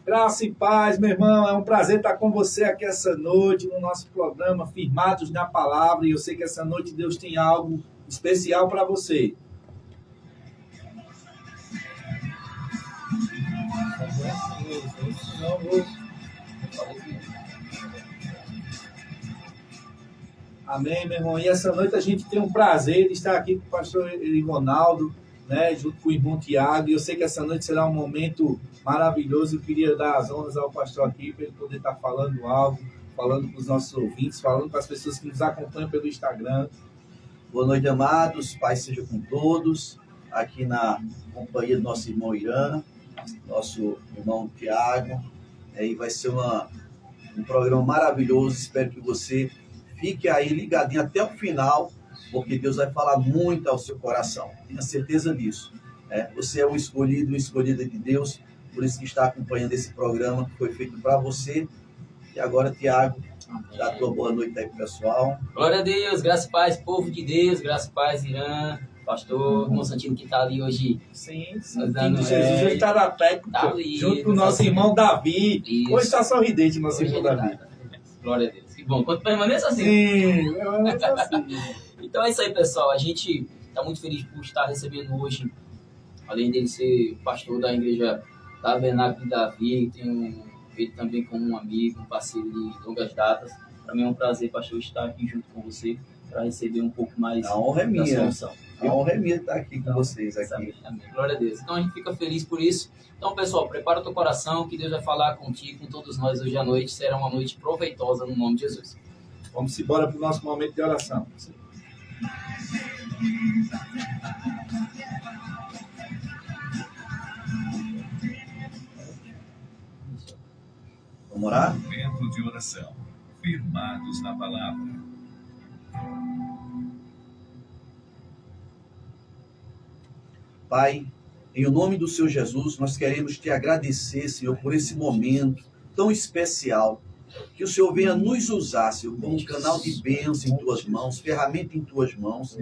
Graça e paz, meu irmão. É um prazer estar com você aqui essa noite no nosso programa Firmados na Palavra. E eu sei que essa noite Deus tem algo especial para você. Amém, meu irmão. E essa noite a gente tem um prazer de estar aqui com o pastor Ronaldo, né, junto com o irmão Tiago. E eu sei que essa noite será um momento maravilhoso. Eu queria dar as honras ao pastor aqui para ele poder estar falando algo, falando com os nossos ouvintes, falando com as pessoas que nos acompanham pelo Instagram. Boa noite, amados. Paz seja com todos. Aqui na companhia do nosso irmão Irã, nosso irmão Tiago. E vai ser um programa maravilhoso. Espero que você fique aí ligadinho até o final, porque Deus vai falar muito ao seu coração. Tenha certeza disso. Você é um escolhido, uma escolhida de Deus, por isso que está acompanhando esse programa que foi feito para você. E agora, Tiago, dá a tua boa noite aí pro pessoal. Glória a Deus, graça e paz, povo de Deus, graça e paz, Irã, pastor irmão Santino que está ali hoje. Sim, Santino de Jesus, ele está na técnica, junto com o nosso irmão Davi. Isso. Hoje está sorridente, nosso irmão Davi. Glória a Deus, que bom, quanto permaneça assim. Sim, permaneça assim. Então é isso aí, pessoal, a gente está muito feliz por estar recebendo hoje, além dele ser pastor da igreja Tabernáculo de Davi, tem ele também como um amigo, um parceiro de longas datas. Para mim é um prazer, pastor, estar aqui junto com você para receber um pouco mais A honra é minha. da sua unção. A honra é minha estar aqui com vocês. Amém. Glória a Deus. Então a gente fica feliz por isso. Então, pessoal, prepara o teu coração, que Deus vai falar contigo, com todos nós hoje à noite. Será uma noite proveitosa no nome de Jesus. Vamos embora para o nosso momento de oração. Vamos orar? Momento de oração. Firmados na palavra. Pai, em o nome do Senhor Jesus, nós queremos te agradecer, Senhor, por esse momento tão especial. Que o Senhor venha nos usar, Senhor, como um canal de bênção em tuas mãos, ferramenta em tuas mãos.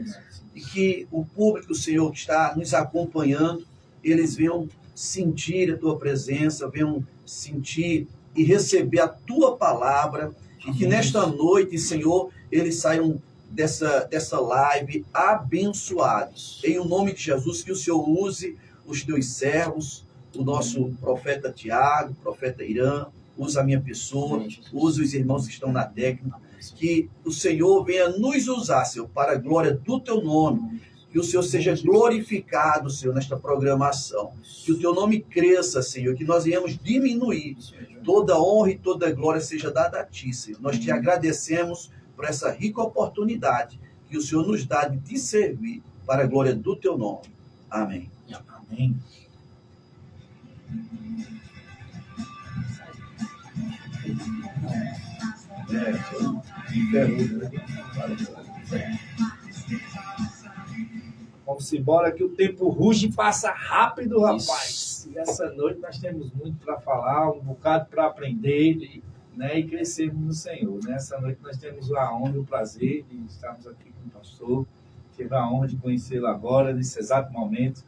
E que o público, Senhor, que está nos acompanhando, eles venham sentir a tua presença, venham sentir e receber a tua palavra. E que nesta noite, Senhor, eles saiam dessa live abençoados. Em o nome de Jesus, que o Senhor use os teus servos, o nosso profeta Tiago, profeta Irã, usa a minha pessoa, usa os irmãos que estão na técnica, que o Senhor venha nos usar, Senhor, para a glória do teu nome, que o Senhor seja glorificado, Senhor, nesta programação, que o teu nome cresça, Senhor, que nós venhamos diminuir, toda honra e toda glória seja dada a ti, Senhor. Nós te agradecemos por essa rica oportunidade que o Senhor nos dá de te servir para a glória do teu nome. Amém. Amém. Vamos embora que o tempo ruge e passa rápido, rapaz. E essa noite nós temos muito para falar, um bocado para aprender, né, e crescermos no Senhor. Nessa noite nós temos a honra e o prazer de estarmos aqui com o pastor. Tive a honra de conhecê-lo agora, nesse exato momento.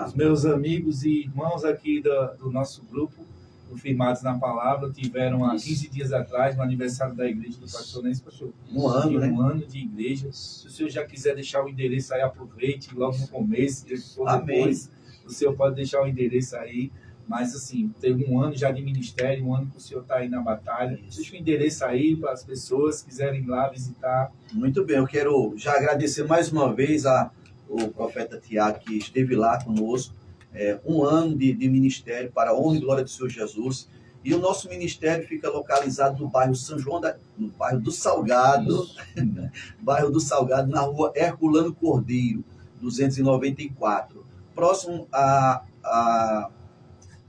Os meus amigos e irmãos aqui do nosso grupo, do Firmados na Palavra, tiveram há 15 dias atrás, no aniversário da igreja do pastor, não é isso, pastor? Um ano, né? Um ano de igreja. Se o senhor já quiser deixar o endereço aí, aproveite logo no começo, depois o senhor pode deixar o endereço aí. Mas, assim, teve um ano já de ministério, um ano que o senhor está aí na batalha. Deixa o endereço aí para as pessoas que quiserem ir lá visitar. Muito bem, eu quero já agradecer mais uma vez ao profeta Tiago, que esteve lá conosco. Um ano de ministério para a honra e glória do Senhor Jesus. E o nosso ministério fica localizado no bairro São João, no bairro do Salgado, bairro do Salgado, na rua Herculano Cordeiro, 294, próximo à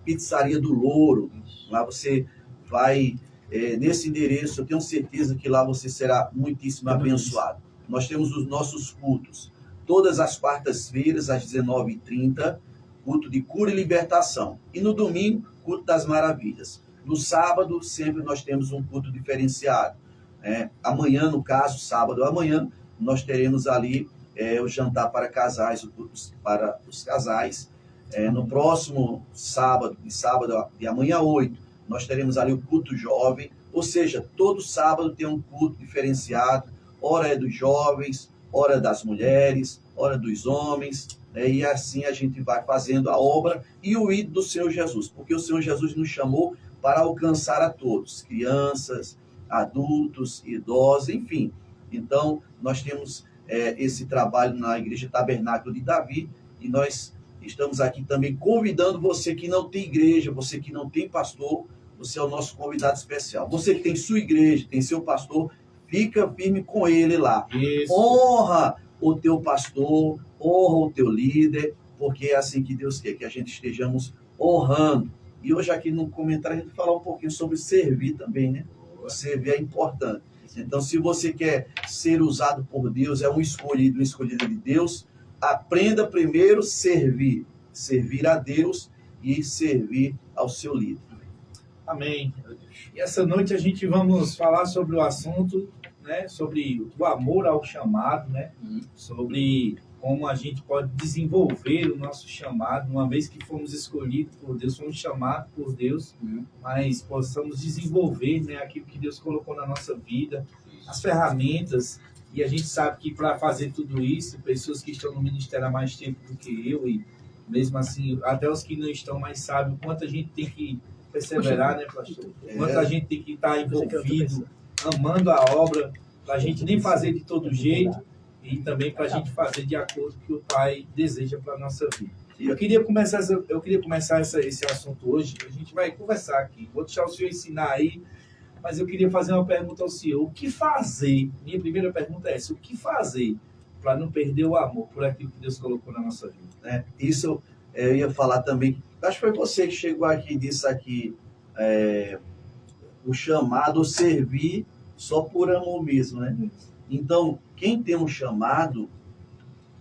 Pizzaria do Louro. Lá você vai, nesse endereço, eu tenho certeza que lá você será muitíssimo abençoado. Nós temos os nossos cultos todas as quartas-feiras, às 19h30, culto de cura e libertação. E no domingo, culto das maravilhas. No sábado, sempre nós temos um culto diferenciado. Amanhã, no caso, sábado amanhã, nós teremos ali o jantar para casais, o culto para os casais. No próximo sábado de amanhã 8, nós teremos ali o culto jovem, ou seja, todo sábado tem um culto diferenciado, hora é dos jovens, hora das mulheres, hora dos homens, né? E assim a gente vai fazendo a obra e o ídolo do Senhor Jesus, porque o Senhor Jesus nos chamou para alcançar a todos, crianças, adultos, idosos, enfim. Então, nós temos esse trabalho na Igreja Tabernáculo de Davi, e nós estamos aqui também convidando você que não tem igreja, você que não tem pastor, você é o nosso convidado especial. Você que tem sua igreja, tem seu pastor, fica firme com ele lá. Isso. Honra o teu pastor, honra o teu líder, porque é assim que Deus quer, que a gente estejamos honrando. E hoje aqui no comentário a gente vai falar um pouquinho sobre servir também, né? Servir é importante. Então, se você quer ser usado por Deus, é um escolhido de Deus, aprenda primeiro servir a Deus e servir ao seu líder. Amém. E essa noite a gente vamos falar sobre o assunto, né, sobre o amor ao chamado, né, sobre como a gente pode desenvolver o nosso chamado, uma vez que fomos escolhidos por Deus, fomos chamados por Deus, mas possamos desenvolver, né, aquilo que Deus colocou na nossa vida, as ferramentas. E a gente sabe que para fazer tudo isso, pessoas que estão no ministério há mais tempo do que eu, e mesmo assim, até os que não estão mais sabem o quanto a gente tem que perseverar, né, pastor? O quanto a gente tem que estar envolvido, amando a obra, para a gente nem fazer de todo jeito, e também para a gente fazer de acordo com o que o Pai deseja para a nossa vida. Eu queria começar esse assunto hoje, a gente vai conversar aqui. Vou deixar o senhor ensinar aí, mas eu queria fazer uma pergunta ao senhor. O que fazer? Minha primeira pergunta é essa: o que fazer para não perder o amor por aquilo que Deus colocou na nossa vida? Isso eu ia falar também. Acho que foi você que chegou aqui e disse aqui o chamado servir só por amor mesmo, né? Então, quem tem um chamado,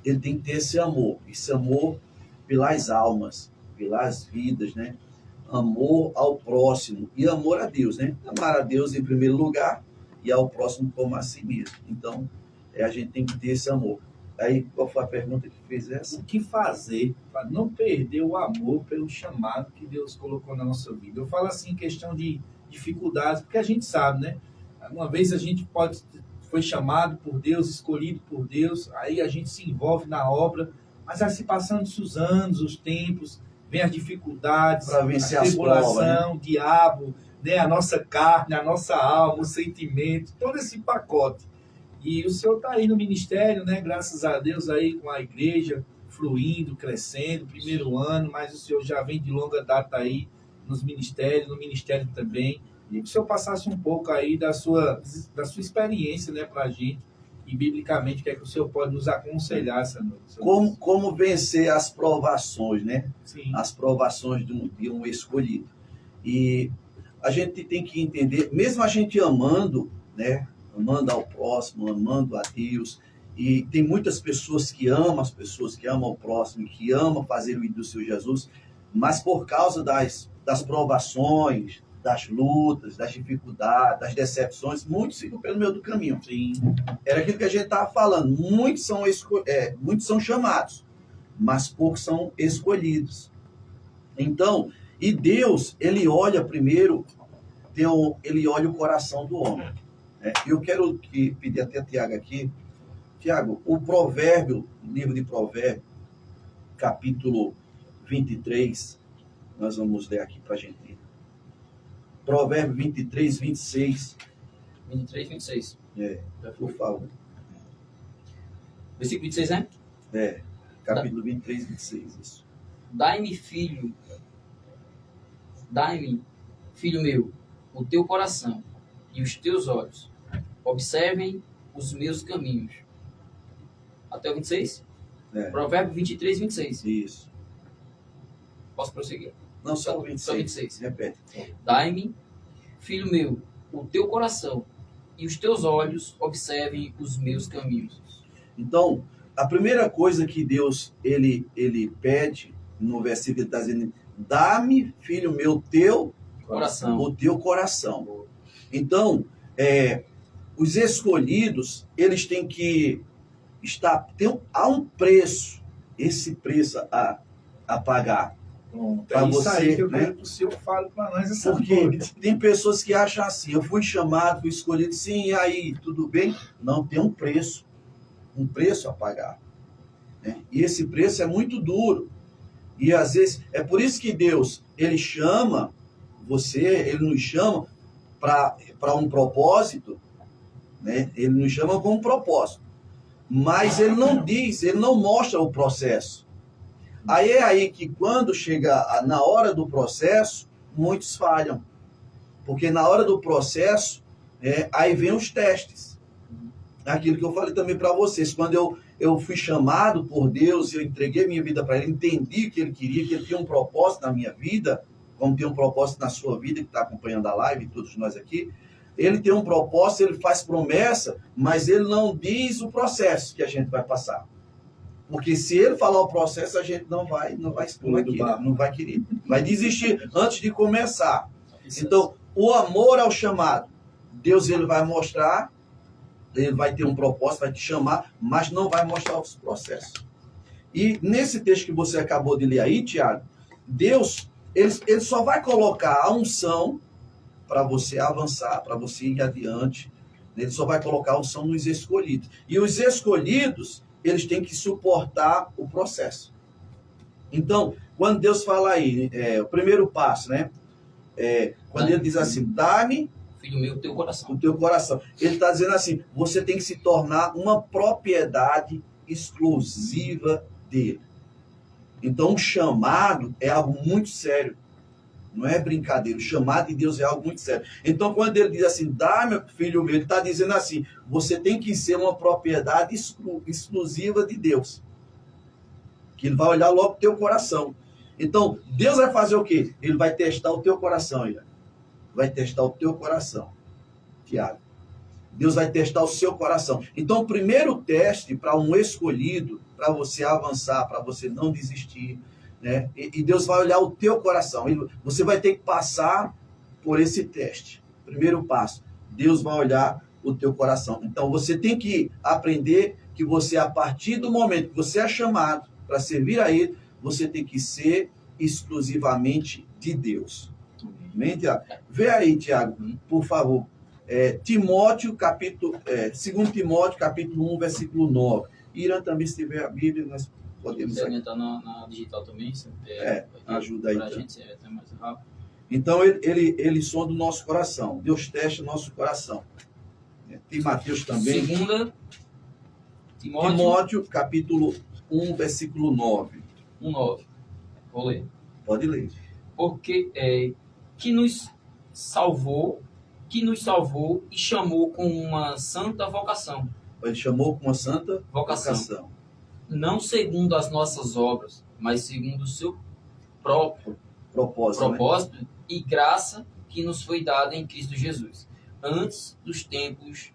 ele tem que ter esse amor pelas almas, pelas vidas, né? Amor ao próximo e amor a Deus, né? Amar a Deus em primeiro lugar e ao próximo como a si mesmo. Então, a gente tem que ter esse amor. Aí, qual foi a pergunta que fez essa? O que fazer para não perder o amor pelo chamado que Deus colocou na nossa vida? Eu falo assim, questão de dificuldades, porque a gente sabe, né? Uma vez a gente foi chamado por Deus, escolhido por Deus, aí a gente se envolve na obra, mas vai se passando os anos, os tempos, vem as dificuldades, a tribulação, o diabo, né? A nossa carne, a nossa alma, o sentimento, todo esse pacote. E o senhor está aí no ministério, né? Graças a Deus, aí com a igreja fluindo, crescendo, primeiro ano, mas o senhor já vem de longa data aí nos ministérios, no ministério também. E que o senhor passasse um pouco aí da sua experiência, né, para a gente, e biblicamente, o que é que o senhor pode nos aconselhar essa noite? Como vencer as provações, né? Sim. As provações de um escolhido. E a gente tem que entender, mesmo a gente amando, né? Amando ao próximo, amando a Deus, e tem muitas pessoas que amam as pessoas, que amam o próximo, que amam fazer o ídolo do Senhor Jesus, mas por causa das provações, das lutas, das dificuldades, das decepções, muitos ficam pelo meio do caminho. Sim. Era aquilo que a gente estava falando. Muitos são chamados, mas poucos são escolhidos. Então, e Deus, ele olha primeiro, ele olha o coração do homem. Eu quero pedir até a Tiago aqui. Tiago, o livro de Provérbios, capítulo 23, nós vamos ler aqui para a gente. Provérbios 23, 26. 23, 26. Por favor. Versículo 26, né? Capítulo 23, 26, isso. Dai-me, filho meu, o teu coração e os teus olhos. Observem os meus caminhos. Até o 26? Provérbio 23, 26. Isso. Posso prosseguir? Não, só o 26. Só 26. Repete. Dai-me, filho meu, o teu coração e os teus olhos observem os meus caminhos. Então, a primeira coisa que Deus ele pede, no versículo ele está dizendo: dá-me, filho meu, o teu coração. Então, os escolhidos, eles têm que há um preço. Esse preço apagar. Pronto, Pra é isso você, aí que eu né? quero que o senhor fale para nós essa Porque noite. tem pessoas que acham assim, eu fui chamado, fui escolhido, sim, e aí, tudo bem? Não, tem um preço a pagar, né? E esse preço é muito duro. E às vezes, é por isso que Deus, Ele chama você, Ele nos chama para um propósito, né? Ele nos chama com um propósito. Mas Ele não diz, Ele não mostra o processo. Aí é aí que quando chega na hora do processo, muitos falham. Porque na hora do processo, aí vem os testes. Aquilo que eu falei também para vocês. Quando eu fui chamado por Deus, eu entreguei minha vida para Ele, entendi que Ele queria, que Ele tinha um propósito na minha vida, como tem um propósito na sua vida, que está acompanhando a live, todos nós aqui. Ele tem um propósito, Ele faz promessa, mas Ele não diz o processo que a gente vai passar. Porque se Ele falar o processo, a gente não vai querer. Vai desistir antes de começar. Então, o amor ao chamado. Deus, Ele vai mostrar, Ele vai ter um propósito, vai te chamar, mas não vai mostrar os processos. E nesse texto que você acabou de ler aí, Tiago, Deus, ele só vai colocar a unção para você avançar, para você ir adiante. Ele só vai colocar a unção nos escolhidos. E os escolhidos, eles têm que suportar o processo. Então, quando Deus fala aí, o primeiro passo, né? Quando Ele diz assim, dá-me, filho meu, o teu coração. o teu coração. Ele está dizendo assim, você tem que se tornar uma propriedade exclusiva dele. Então, o chamado é algo muito sério. Não é brincadeira. O chamado de Deus é algo muito sério. Então, quando ele diz assim, dá, meu filho meu, ele está dizendo assim, você tem que ser uma propriedade exclusiva de Deus. Que ele vai olhar logo o teu coração. Então, Deus vai fazer o quê? Ele vai testar o teu coração, Ian. Vai testar o teu coração, Tiago. Deus vai testar o seu coração. Então, o primeiro teste para um escolhido, para você avançar, para você não desistir, né? E Deus vai olhar o teu coração. Você vai ter que passar por esse teste. Primeiro passo, Deus vai olhar o teu coração. Então, você tem que aprender que você, a partir do momento que você é chamado para servir a Ele, você tem que ser exclusivamente de Deus. Amém, Tiago? Vê aí, Tiago, por favor. 2 Timóteo, capítulo 1, versículo 9. Irã também, se tiver a Bíblia, nós podemos... Se entrar na digital também, ajuda aí. Pra gente ser até mais rápido. Então, ele sonda o nosso coração. Deus testa o nosso coração. Tem Mateus também. Segunda Timóteo, capítulo 1, versículo 9. 1:9. Vou ler. Pode ler. Porque que nos salvou e chamou com uma santa vocação. Ele chamou com uma santa vocação. Não segundo as nossas obras, mas segundo o seu próprio propósito, né? E graça que nos foi dada em Cristo Jesus, antes dos tempos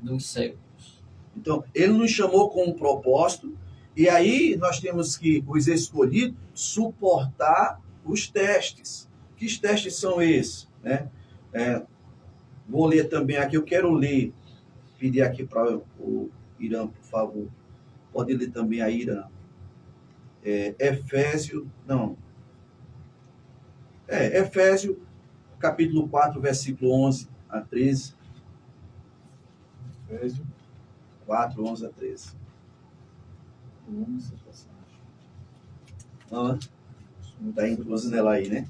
dos séculos. Então, ele nos chamou com um propósito, e aí nós temos que, os escolhidos, suportar os testes. Que testes são esses? Né? Vou ler também aqui, eu quero ler, pedir aqui para o Irã, por favor. Pode ler também a Irã. Efésio, capítulo 4, versículo 11 a 13. Efésio 4, 11 a 13. Está incluso nela aí, né?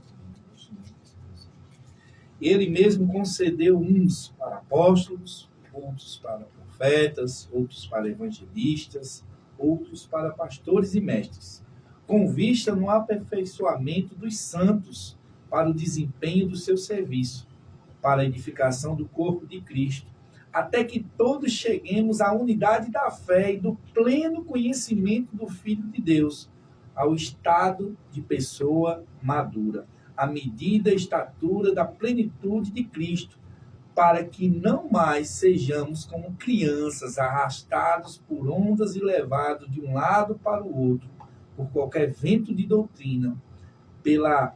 Ele mesmo concedeu uns para apóstolos, outros para profetas, outros para evangelistas, outros para pastores e mestres, com vista no aperfeiçoamento dos santos para o desempenho do seu serviço, para a edificação do corpo de Cristo, até que todos cheguemos à unidade da fé e do pleno conhecimento do Filho de Deus, ao estado de pessoa madura, à medida e estatura da plenitude de Cristo, para que não mais sejamos como crianças arrastados por ondas e levados de um lado para o outro, por qualquer vento de doutrina, pela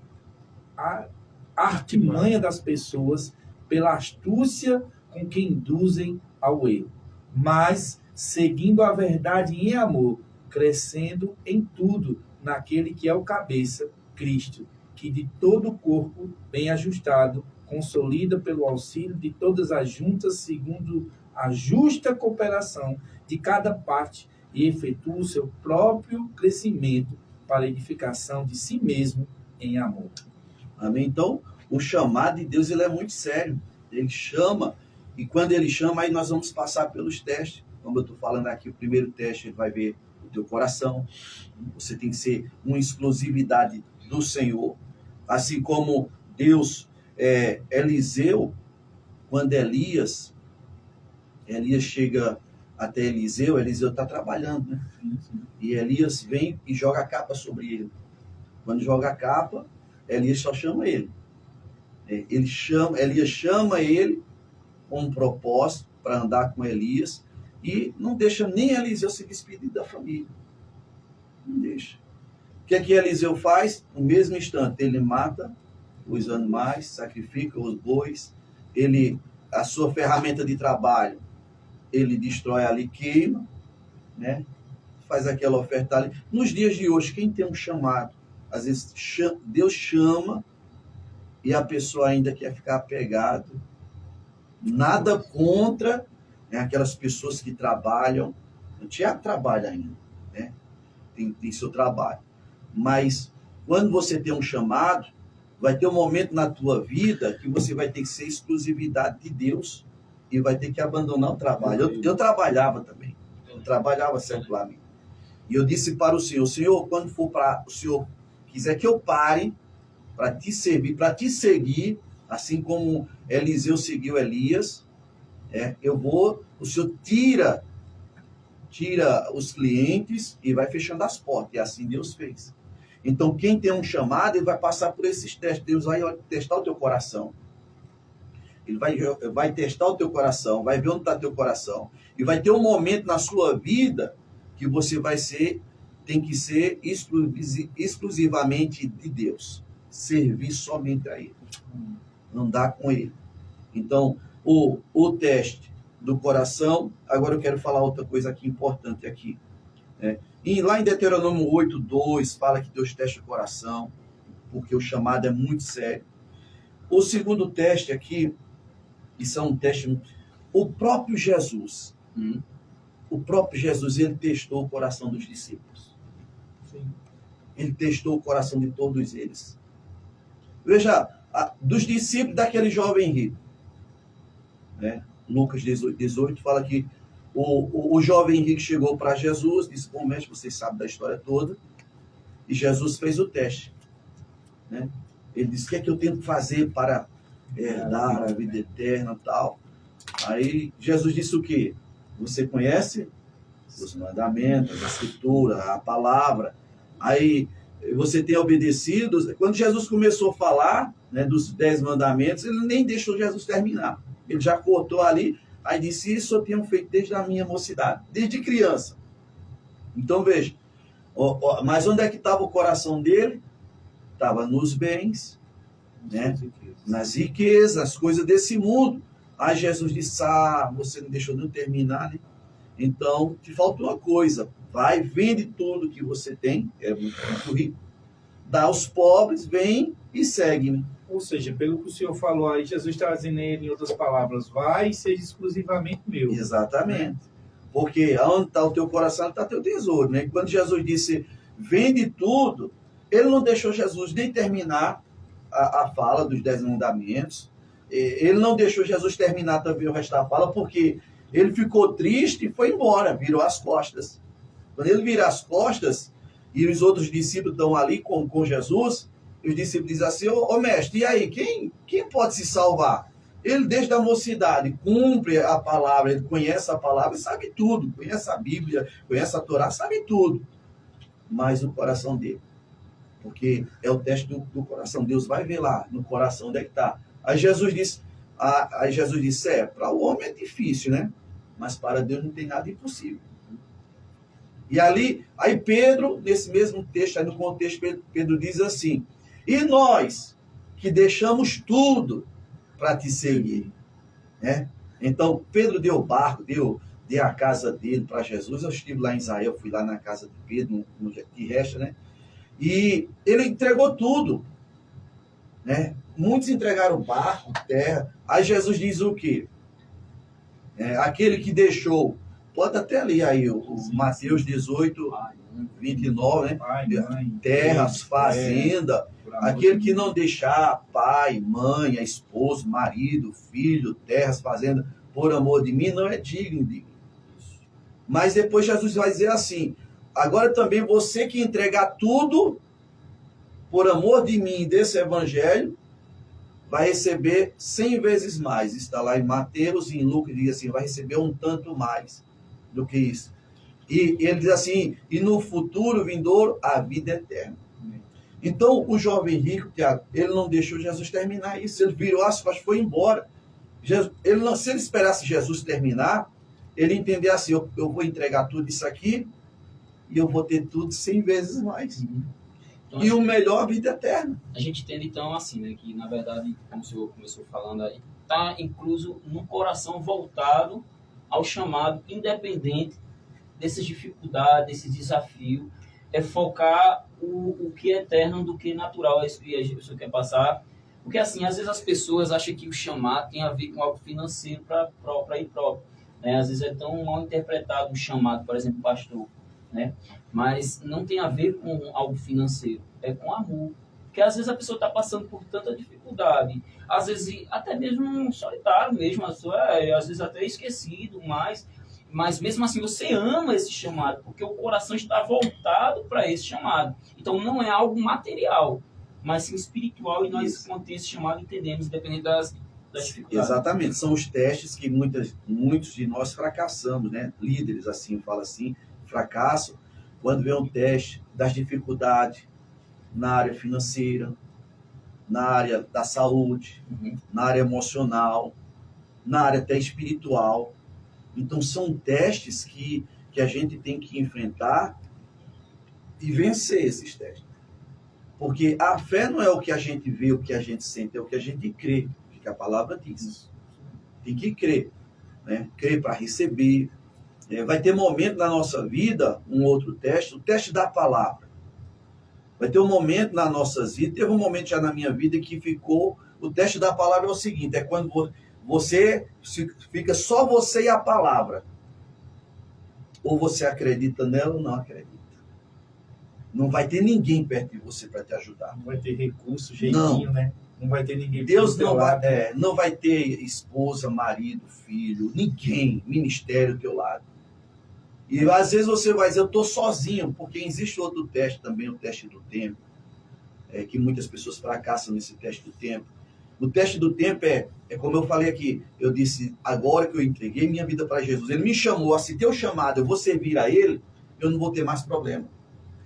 artimanha das pessoas, pela astúcia com que induzem ao erro, mas seguindo a verdade em amor, crescendo em tudo naquele que é o cabeça, Cristo, que de todo o corpo, bem ajustado, consolida pelo auxílio de todas as juntas, segundo a justa cooperação de cada parte, e efetua o seu próprio crescimento para a edificação de si mesmo em amor. Amém? Então, o chamado de Deus, ele é muito sério. Ele chama, e quando ele chama, aí nós vamos passar pelos testes. Como eu estou falando aqui, o primeiro teste, ele vai ver o teu coração. Você tem que ser uma exclusividade do Senhor. Assim como Deus, Eliseu, quando Elias chega até Eliseu está trabalhando, né? E Elias vem e joga a capa sobre ele. Quando joga a capa, Elias só chama ele. Elias chama ele com um propósito para andar com Elias e não deixa nem Eliseu se despedir da família. Não deixa. O que é que Eliseu faz? No mesmo instante, ele mata os animais, sacrifica os bois, a sua ferramenta de trabalho, ele destrói ali, queima, né? Faz aquela oferta ali. Nos dias de hoje, quem tem um chamado, às vezes Deus chama e a pessoa ainda quer ficar apegado. Nada contra, né, aquelas pessoas que trabalham. O Tiago trabalha ainda, né? Tem seu trabalho. Mas quando você tem um chamado, vai ter um momento na tua vida que você vai ter que ser exclusividade de Deus e vai ter que abandonar o trabalho. Eu trabalhava também. Eu trabalhava secularmente. E eu disse para o Senhor, quando for para o Senhor quiser que eu pare para te servir, para te seguir, assim como Eliseu seguiu Elias, o Senhor tira os clientes e vai fechando as portas. E assim Deus fez. Então, quem tem um chamado, ele vai passar por esses testes. Deus vai testar o teu coração. Ele vai testar o teu coração, vai ver onde está teu coração. E vai ter um momento na sua vida que você tem que ser exclusivamente de Deus. Servir somente a Ele. Andar com Ele. Então, o teste do coração. Agora eu quero falar outra coisa aqui importante aqui. E lá em Deuteronômio 8:2 fala que Deus testa o coração, porque o chamado é muito sério. O segundo teste aqui, isso é um teste, o próprio Jesus, ele testou o coração dos discípulos. Sim. Ele testou o coração de todos eles. Veja, dos discípulos daquele jovem rico, né? Lucas 18 fala que o jovem rico chegou para Jesus, disse, bom mestre, vocês sabem da história toda, e Jesus fez o teste, né? Ele disse, o que é que eu tenho que fazer para herdar a vida eterna e tal? Aí Jesus disse o quê? Você conhece os mandamentos, a escritura, a palavra, aí você tem obedecido. Quando Jesus começou a falar, né, dos 10 mandamentos, ele nem deixou Jesus terminar, ele já cortou ali. Aí disse, isso eu tenho feito desde a minha mocidade, desde criança. Então veja, mas onde é que estava o coração dele? Estava nos bens, né? Nas riquezas, nas coisas desse mundo. Aí Jesus disse, você não deixou nem terminar, né? Então, te falta uma coisa, vai, vende tudo que você tem, é muito rico, dá aos pobres, vem e segue-me. Ou seja, pelo que o senhor falou aí, Jesus está dizendo ele, em outras palavras, vai e seja exclusivamente meu. Exatamente. Porque onde está o teu coração, está o teu tesouro, né? Quando Jesus disse, vende tudo, ele não deixou Jesus nem terminar a fala dos 10 mandamentos. Ele não deixou Jesus terminar também o resto da fala, porque ele ficou triste e foi embora, virou as costas. Quando ele vira as costas, e os outros discípulos estão ali com Jesus, os discípulos dizem assim, ô mestre, e aí, quem pode se salvar? Ele desde a mocidade cumpre a palavra, ele conhece a palavra, sabe tudo, conhece a Bíblia, conhece a Torá, sabe tudo. Mas o coração dele, porque é o teste do coração, Deus vai ver lá no coração onde é que está. Aí Jesus disse, para o homem é difícil, né? Mas para Deus não tem nada impossível. E aí Pedro, nesse mesmo texto, aí no contexto, Pedro diz assim, e nós que deixamos tudo para te seguir, né? Então, Pedro deu o barco, deu a casa dele para Jesus. Eu estive lá em Israel, fui lá na casa de Pedro, no que resta, né? E ele entregou tudo, né? Muitos entregaram barco, terra. Aí Jesus diz o quê? Aquele que deixou, pode até ler aí o Mateus 18, 29, né? Pai, mãe, Terras, fazenda, aquele que não deixar pai, mãe, esposo, marido, filho, terras, fazenda, por amor de mim, não é digno de mim. Mas depois Jesus vai dizer assim, agora também você que entregar tudo, por amor de mim, desse evangelho, vai receber 100 vezes mais. Está lá em Mateus e em Lucas, diz assim, vai receber um tanto mais do que isso. E ele diz assim, e no futuro vindouro, a vida eterna. Então, o jovem rico, Tiago, ele não deixou Jesus terminar isso. Ele virou as costas e foi embora. Se ele esperasse Jesus terminar, ele entendia assim, eu vou entregar tudo isso aqui e eu vou ter tudo 100 vezes mais. Então, E o melhor, a vida eterna. A gente entende, então, assim, né, que, na verdade, como o senhor começou falando aí, está incluso num coração voltado ao chamado, independente dessas dificuldades, desse desafio, é focar o que é eterno do que natural. É isso que o senhor quer passar. Porque, assim, às vezes as pessoas acham que o chamado tem a ver com algo financeiro para ir próprio. Né? Às vezes é tão mal interpretado o chamado, por exemplo, pastor, né? Mas não tem a ver com algo financeiro, é com amor. Porque às vezes a pessoa está passando por tanta dificuldade, às vezes até mesmo solitário mesmo, às vezes até esquecido, mas mesmo assim você ama esse chamado, porque o coração está voltado para esse chamado. Então não é algo material, mas sim espiritual, e nós, quando tem esse chamado, entendemos, dependendo das dificuldades. Exatamente, são os testes que muitos de nós fracassamos, né? Líderes, assim, fala assim, fracasso, quando vem um teste das dificuldades na área financeira, na área da saúde, na área emocional, na área até espiritual. Então, são testes que a gente tem que enfrentar e vencer esses testes. Porque a fé não é o que a gente vê, o que a gente sente, é o que a gente crê, que a palavra diz. Tem que crer, né? Crer para receber. Vai ter momento na nossa vida, um outro teste, o teste da palavra. Vai ter um momento nas nossas vidas, teve um momento já na minha vida que ficou, o teste da palavra é o seguinte, é quando você fica só você e a palavra. Ou você acredita nela ou não acredita. Não vai ter ninguém perto de você para te ajudar. Não vai ter recurso, jeitinho, né? Não vai ter ninguém. Deus não vai ter esposa, marido, filho, ninguém, ministério do teu lado. E às vezes você vai dizer, eu estou sozinho, porque existe outro teste também, o teste do tempo, que muitas pessoas fracassam nesse teste do tempo. O teste do tempo é como eu falei aqui, eu disse, agora que eu entreguei minha vida para Jesus, ele me chamou, se teu chamado eu vou servir a ele, eu não vou ter mais problema.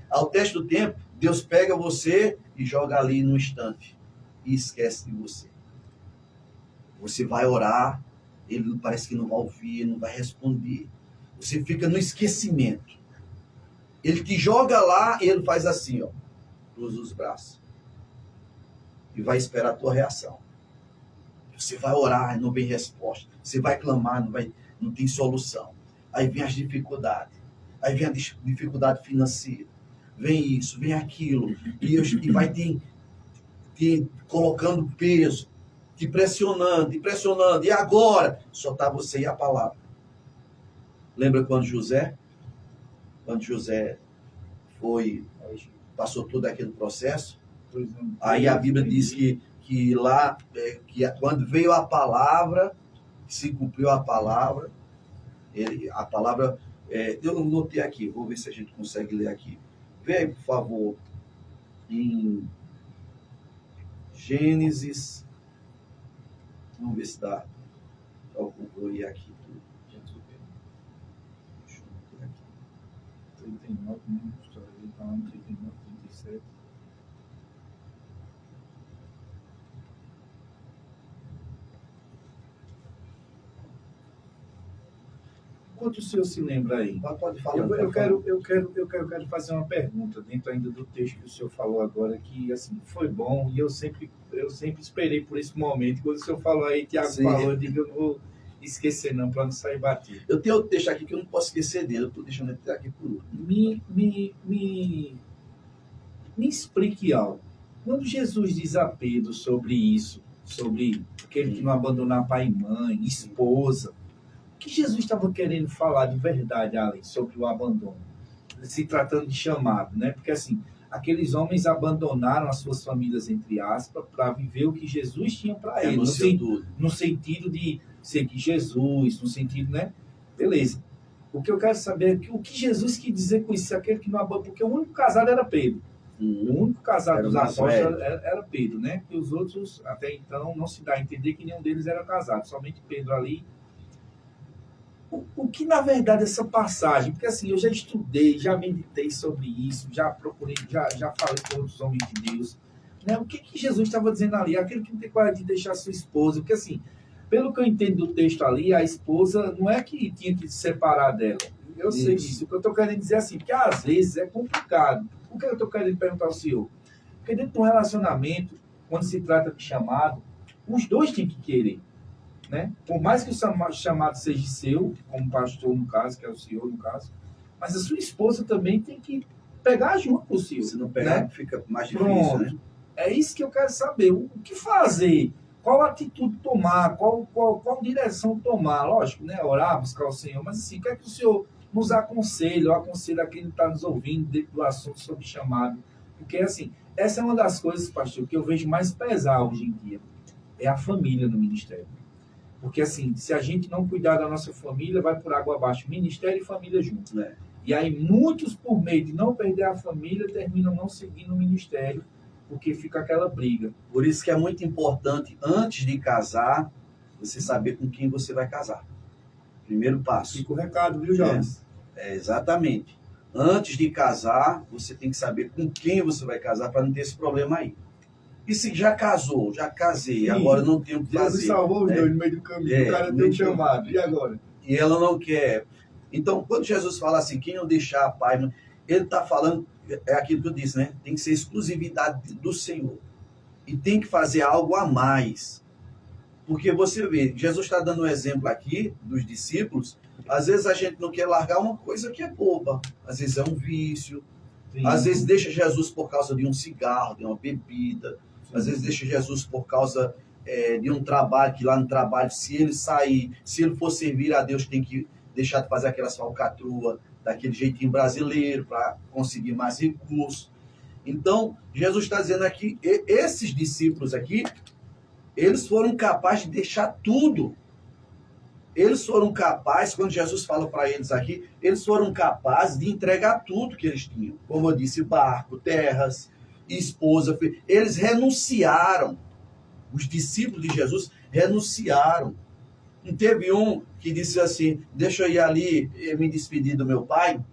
Ao teste do tempo, Deus pega você e joga ali no instante e esquece de você. Você vai orar, ele parece que não vai ouvir, não vai responder. Você fica no esquecimento. Ele te joga lá e ele faz assim, ó, cruza os braços. E vai esperar a tua reação. Você vai orar e não vem resposta. Você vai clamar, não tem solução. Aí vem as dificuldades. Aí vem a dificuldade financeira. Vem isso, vem aquilo. E vai te colocando peso, te pressionando. E agora? Só está você e a palavra. Lembra quando José passou todo aquele processo? Aí a Bíblia diz que lá, quando veio a palavra, se cumpriu a palavra, eu notei aqui, vou ver se a gente consegue ler aqui. Vê aí, por favor, em Gênesis, vamos ver se dá para concluir aqui tudo. 39, né? História dele tá lá no 39, 37. Enquanto o senhor se lembra aí, Pode falar. eu quero fazer uma pergunta dentro ainda do texto que o senhor falou agora, que assim, foi bom, e eu sempre esperei por esse momento. Quando o senhor falou aí, Tiago falou, eu digo, eu não vou esquecer não, para não sair batido. Eu tenho outro texto aqui que eu não posso esquecer dele, eu estou deixando ele aqui por último. Me me explique algo. Quando Jesus diz a Pedro sobre isso, sobre aquele que não abandonar pai e mãe, esposa, o que Jesus estava querendo falar de verdade, Alex, sobre o abandono? Se tratando de chamado, né? Porque assim, aqueles homens abandonaram as suas famílias, entre aspas, para viver o que Jesus tinha para eles. No sentido de seguir Jesus, no sentido, né? Beleza. O que eu quero saber é que, o que Jesus quis dizer com isso, aquele que não abandonou, porque o único casado era Pedro. O único casado dos apóstolos era Pedro, né? E os outros, até então, não se dá a entender que nenhum deles era casado, somente Pedro ali. O que, na verdade, essa passagem, porque assim, eu já estudei, já meditei sobre isso, já procurei, já falei com outros homens de Deus, né? O que Jesus estava dizendo ali? Aquele que não tem coragem de deixar sua esposa, porque assim, pelo que eu entendo do texto ali, a esposa não é que tinha que se separar dela. Eu sei disso. O que eu estou querendo dizer é assim, porque às vezes é complicado. O que eu estou querendo perguntar ao senhor? Porque dentro de um relacionamento, quando se trata de chamado, os dois têm que querer. Né? Por mais que o chamado seja seu, como pastor no caso, que é o senhor no caso, mas a sua esposa também tem que pegar junto com o senhor. Se não pegar, né? Fica mais difícil, né? É isso que eu quero saber. O que fazer? Qual atitude tomar? Qual direção tomar? Lógico, né? Orar, buscar o Senhor, mas assim, o que é que o senhor nos aconselha? Ou aconselha a quem está nos ouvindo dentro do assunto sobre chamado? Porque assim, essa é uma das coisas, pastor, que eu vejo mais pesar hoje em dia. É a família no ministério. Porque, assim, se a gente não cuidar da nossa família, vai por água abaixo, ministério e família juntos. É. E aí, muitos, por meio de não perder a família, terminam não seguindo o ministério, porque fica aquela briga. Por isso que é muito importante, antes de casar, você saber com quem você vai casar. Primeiro passo. Fica o recado, viu, Jones? Exatamente. Antes de casar, você tem que saber com quem você vai casar, para não ter esse problema aí. E se já casou, já casei, Sim. Agora não tem o que fazer. Jesus salvou os dois no meio do caminho, o cara deu um chamado, e agora? E ela não quer. Então, quando Jesus fala assim, quem não deixar pai, ele está falando, é aquilo que eu disse, né? Tem que ser exclusividade do Senhor. E tem que fazer algo a mais. Porque você vê, Jesus está dando um exemplo aqui dos discípulos, às vezes a gente não quer largar uma coisa que é boba, às vezes é um vício, Sim. Às vezes deixa Jesus por causa de um cigarro, de uma bebida, às vezes deixa Jesus por causa de um trabalho, que lá no trabalho, se ele sair, se ele for servir a Deus, tem que deixar de fazer aquelas falcatruas, daquele jeitinho brasileiro, para conseguir mais recursos. Então, Jesus está dizendo aqui, esses discípulos aqui, eles foram capazes de deixar tudo. Eles foram capazes, quando Jesus fala para eles aqui, eles foram capazes de entregar tudo que eles tinham. Como eu disse, barco, terras, esposa. Eles renunciaram. Os discípulos de Jesus renunciaram. Não teve um que disse assim, deixa eu ir ali e me despedir do meu pai?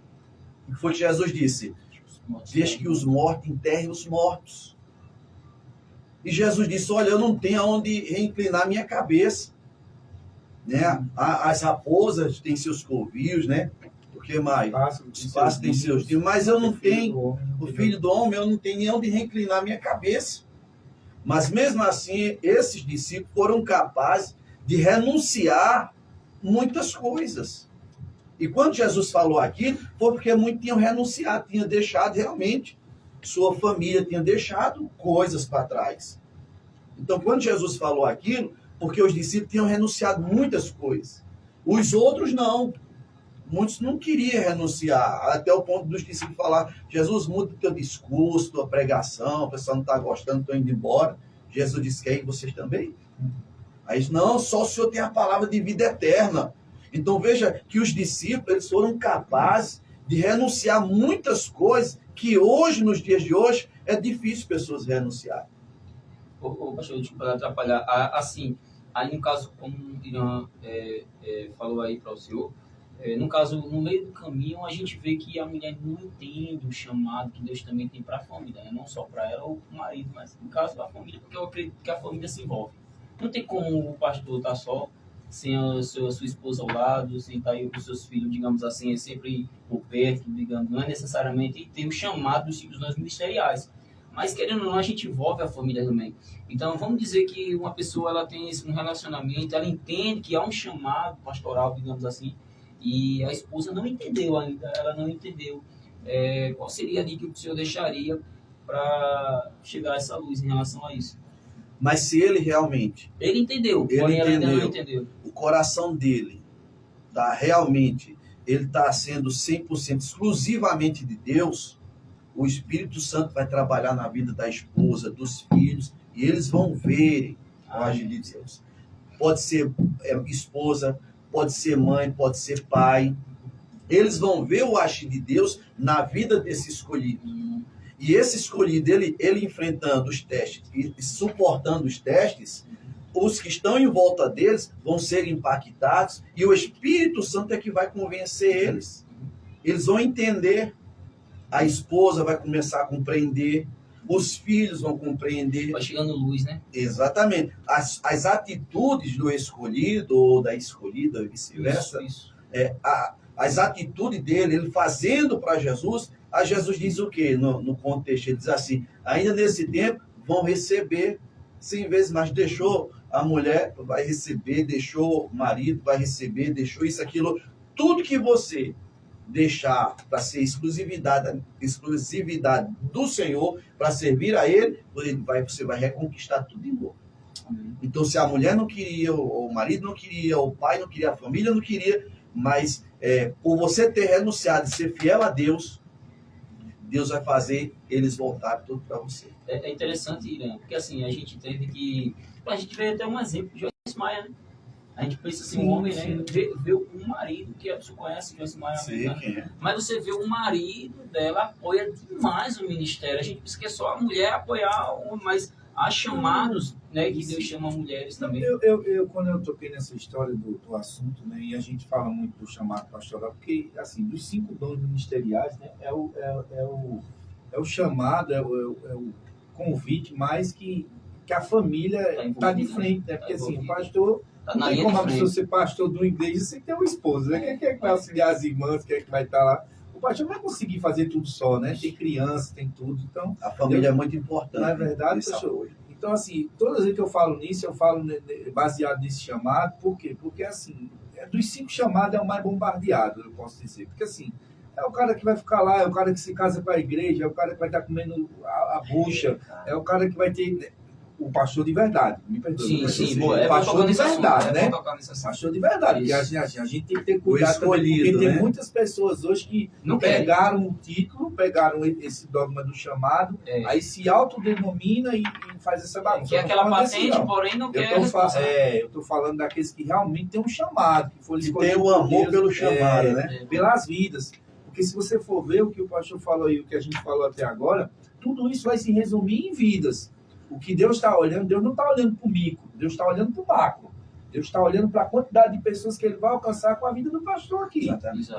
O que foi que Jesus disse? Deixa que os mortos enterrem os mortos. E Jesus disse, olha, eu não tenho aonde reinclinar minha cabeça. Né? As raposas têm seus covios, né? Porque mais? Os pássaros têm seus dias, mas eu não tenho, o filho do homem, eu não tenho nem onde reinclinar minha cabeça. Mas mesmo assim, esses discípulos foram capazes de renunciar muitas coisas. E quando Jesus falou aquilo, foi porque muitos tinham renunciado, tinham deixado realmente, sua família tinha deixado coisas para trás. Então, quando Jesus falou aquilo, porque os discípulos tinham renunciado muitas coisas. Os outros não. Muitos não queriam renunciar, até o ponto dos discípulos falar, Jesus, muda o teu discurso, tua pregação, o pessoal não está gostando, estou indo embora. Jesus disse, quer ir vocês também? Aí, não, só o Senhor tem a palavra de vida eterna. Então veja que os discípulos eles foram capazes de renunciar muitas coisas que hoje, nos dias de hoje, é difícil pessoas renunciarem. Pastor, para atrapalhar, assim, aí no caso, como o Irã falou aí para o senhor, no caso, no meio do caminho, a gente vê que a mulher não entende o chamado que Deus também tem para a família, né? Não só para ela ou para o marido, mas no caso da família, porque eu acredito que a família se envolve. Não tem como o pastor estar só, sem a sua esposa ao lado, sem estar aí com os seus filhos, digamos assim, sempre por perto, digamos, não é necessariamente ter o chamado dos ciclos ministeriais. Mas, querendo ou não, a gente envolve a família também. Então, vamos dizer que uma pessoa ela tem um relacionamento, ela entende que há um chamado pastoral, digamos assim, e a esposa não entendeu ainda, ela não entendeu. Qual seria a dica que o senhor deixaria para chegar a essa luz em relação a isso. Mas se ele realmente, Ele entendeu, Ele porém ela ainda não entendeu. entendeu. o coração dele tá realmente, ele está sendo 100% exclusivamente de Deus, o Espírito Santo vai trabalhar na vida da esposa, dos filhos, e eles vão ver o agir de Deus. Pode ser esposa, pode ser mãe, pode ser pai. Eles vão ver o agir de Deus na vida desse escolhido. E esse escolhido, ele enfrentando os testes e suportando os testes, os que estão em volta deles vão ser impactados e o Espírito Santo é que vai convencer eles. Eles vão entender, a esposa vai começar a compreender, os filhos vão compreender. Vai chegando luz, né? Exatamente. As atitudes do escolhido ou da escolhida, vice-versa, Isso. as atitudes dele, ele fazendo para Jesus, a Jesus diz o quê? No contexto, ele diz assim, ainda nesse tempo vão receber 100 vezes mais. Deixou a mulher, vai receber, deixou o marido, vai receber, deixou isso, aquilo. Tudo que você deixar para ser exclusividade do Senhor, para servir a Ele, você vai reconquistar tudo de novo. Amém. Então, se a mulher não queria, o marido não queria, o pai não queria, a família não queria, mas por você ter renunciado e ser fiel a Deus, Deus vai fazer eles voltarem tudo para você. É interessante, Irã, porque assim, a gente entende que... A gente vê até um exemplo de Joyce Meyer, né? A gente pensa assim, um homem, né? Vê um marido, que a pessoa conhece Joyce Meyer, Sei né? quem é. Mas você vê o marido dela apoia demais o ministério. A gente pensa que é só a mulher apoiar, mas há chamados, né, que Deus chama mulheres também. Quando eu toquei nessa história do assunto, né, e a gente fala muito do chamado pastoral, porque, assim, dos 5 dons ministeriais, né, é o chamado, é o convite, mais que a família está de frente, né? Porque, assim, o pastor, não tem como a pessoa ser pastor de uma igreja sem ter uma esposa, né? Quem é que vai auxiliar as irmãs, quem é que vai estar lá? O pastor não vai conseguir fazer tudo só, né? Tem criança, tem tudo, então... A família é muito importante. Não é verdade, pastor? Então, assim, todas as vezes que eu falo nisso, eu falo baseado nesse chamado. Por quê? Porque, assim, dos 5 chamados é o mais bombardeado, eu posso dizer. Porque, assim, é o cara que vai ficar lá, é o cara que se casa com a igreja, é o cara que vai estar comendo a bucha, é o cara que vai ter... O pastor de verdade, me perdoe. Sim, o pastor de verdade, né? Assunto, Pastor de verdade. Porque a gente tem que ter cuidado também, porque né? tem muitas pessoas hoje que não pegaram o título, pegaram esse dogma do chamado, aí se autodenomina e faz essa bagunça. Que é aquela patente, porém não quer eu estou falando daqueles que realmente têm um chamado, que foram escolhidos tem o amor pelo chamado, né? Pelas vidas. Porque se você for ver o que o pastor falou e o que a gente falou até agora, tudo isso vai se resumir em vidas. O que Deus está olhando, Deus não está olhando para o mico, Deus está olhando para o macro. Deus está olhando para a quantidade de pessoas que ele vai alcançar com a vida do pastor aqui.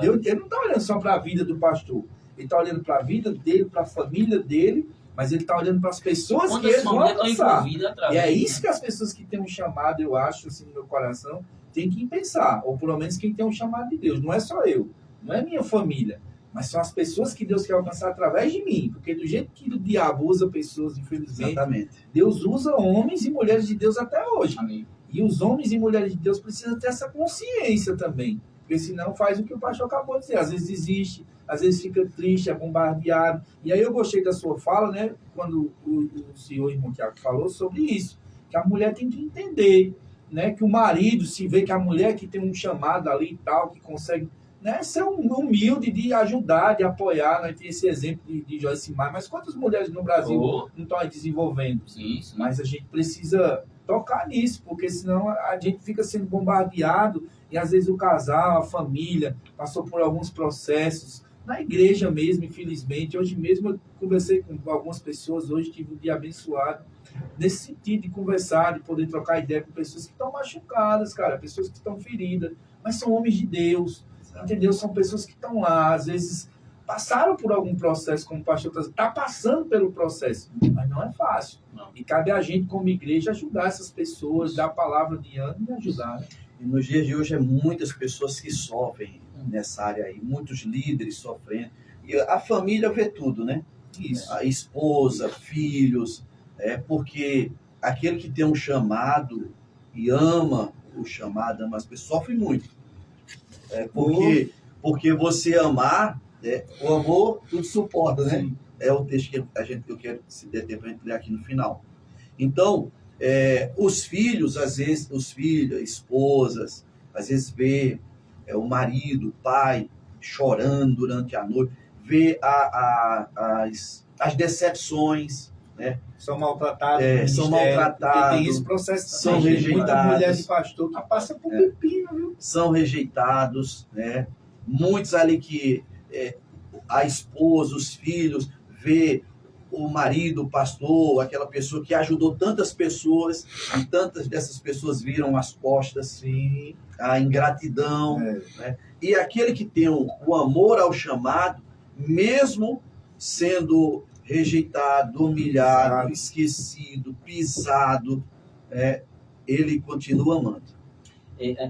Ele não está olhando só para a vida do pastor. Ele está olhando para a vida dele, para a família dele, mas ele está olhando para as pessoas que ele vai alcançar. E é isso que as pessoas que têm um chamado, eu acho, assim, no meu coração, têm que pensar. Ou pelo menos quem tem um chamado de Deus. Não é só eu, não é minha família. Mas são as pessoas que Deus quer alcançar através de mim. Porque do jeito que o diabo usa pessoas, infelizmente, Deus usa homens e mulheres de Deus até hoje. Amém. E os homens e mulheres de Deus precisam ter essa consciência também. Porque senão faz o que o pastor acabou de dizer. Às vezes desiste, às vezes fica triste, é bombardeado. E aí eu gostei da sua fala, né? Quando o senhor irmão Tiago falou sobre isso. Que a mulher tem que entender, né? Que o marido, se vê que a mulher que tem um chamado ali e tal, que consegue... Né, ser humilde de ajudar, de apoiar, né, tem esse exemplo de Joyce Meyer, mas quantas mulheres no Brasil não estão aí desenvolvendo? Sim. Mas a gente precisa tocar nisso, porque senão a gente fica sendo bombardeado e às vezes o casal, a família, passou por alguns processos, na igreja mesmo, infelizmente. Hoje mesmo eu conversei com algumas pessoas, hoje tive um dia abençoado, nesse sentido de conversar, de poder trocar ideia com pessoas que estão machucadas, cara, pessoas que estão feridas, mas são homens de Deus. Entendeu? São pessoas que estão lá, às vezes passaram por algum processo, como o pastor está passando pelo processo, mas não é fácil. Não. E cabe a gente, como igreja, ajudar essas pessoas, dar a palavra de ânimo e ajudar. Né? E nos dias de hoje, muitas pessoas que sofrem nessa área aí, muitos líderes sofrendo. E a família vê tudo, né? Isso. A esposa, filhos, porque aquele que tem um chamado e ama o chamado, ama as pessoas, sofre muito. Porque você amar, o amor tudo suporta, né? Sim. é o texto que eu quero, se der tempo, a gente ler aqui no final. Então, os filhos, às vezes, esposas, às vezes vê o marido, o pai, chorando durante a noite, vê as decepções, né? São maltratados. São maltratados. Tem esse processo. São também. rejeitados. Muita mulher de pastor que passa por pepino, viu? São rejeitados, né? Muitos ali que a esposa, os filhos, vê o marido, o pastor, aquela pessoa que ajudou tantas pessoas, e tantas dessas pessoas viram as costas, Sim. a ingratidão, né? E aquele que tem o amor ao chamado, mesmo sendo rejeitado, humilhado, esquecido, pisado, ele continua amando.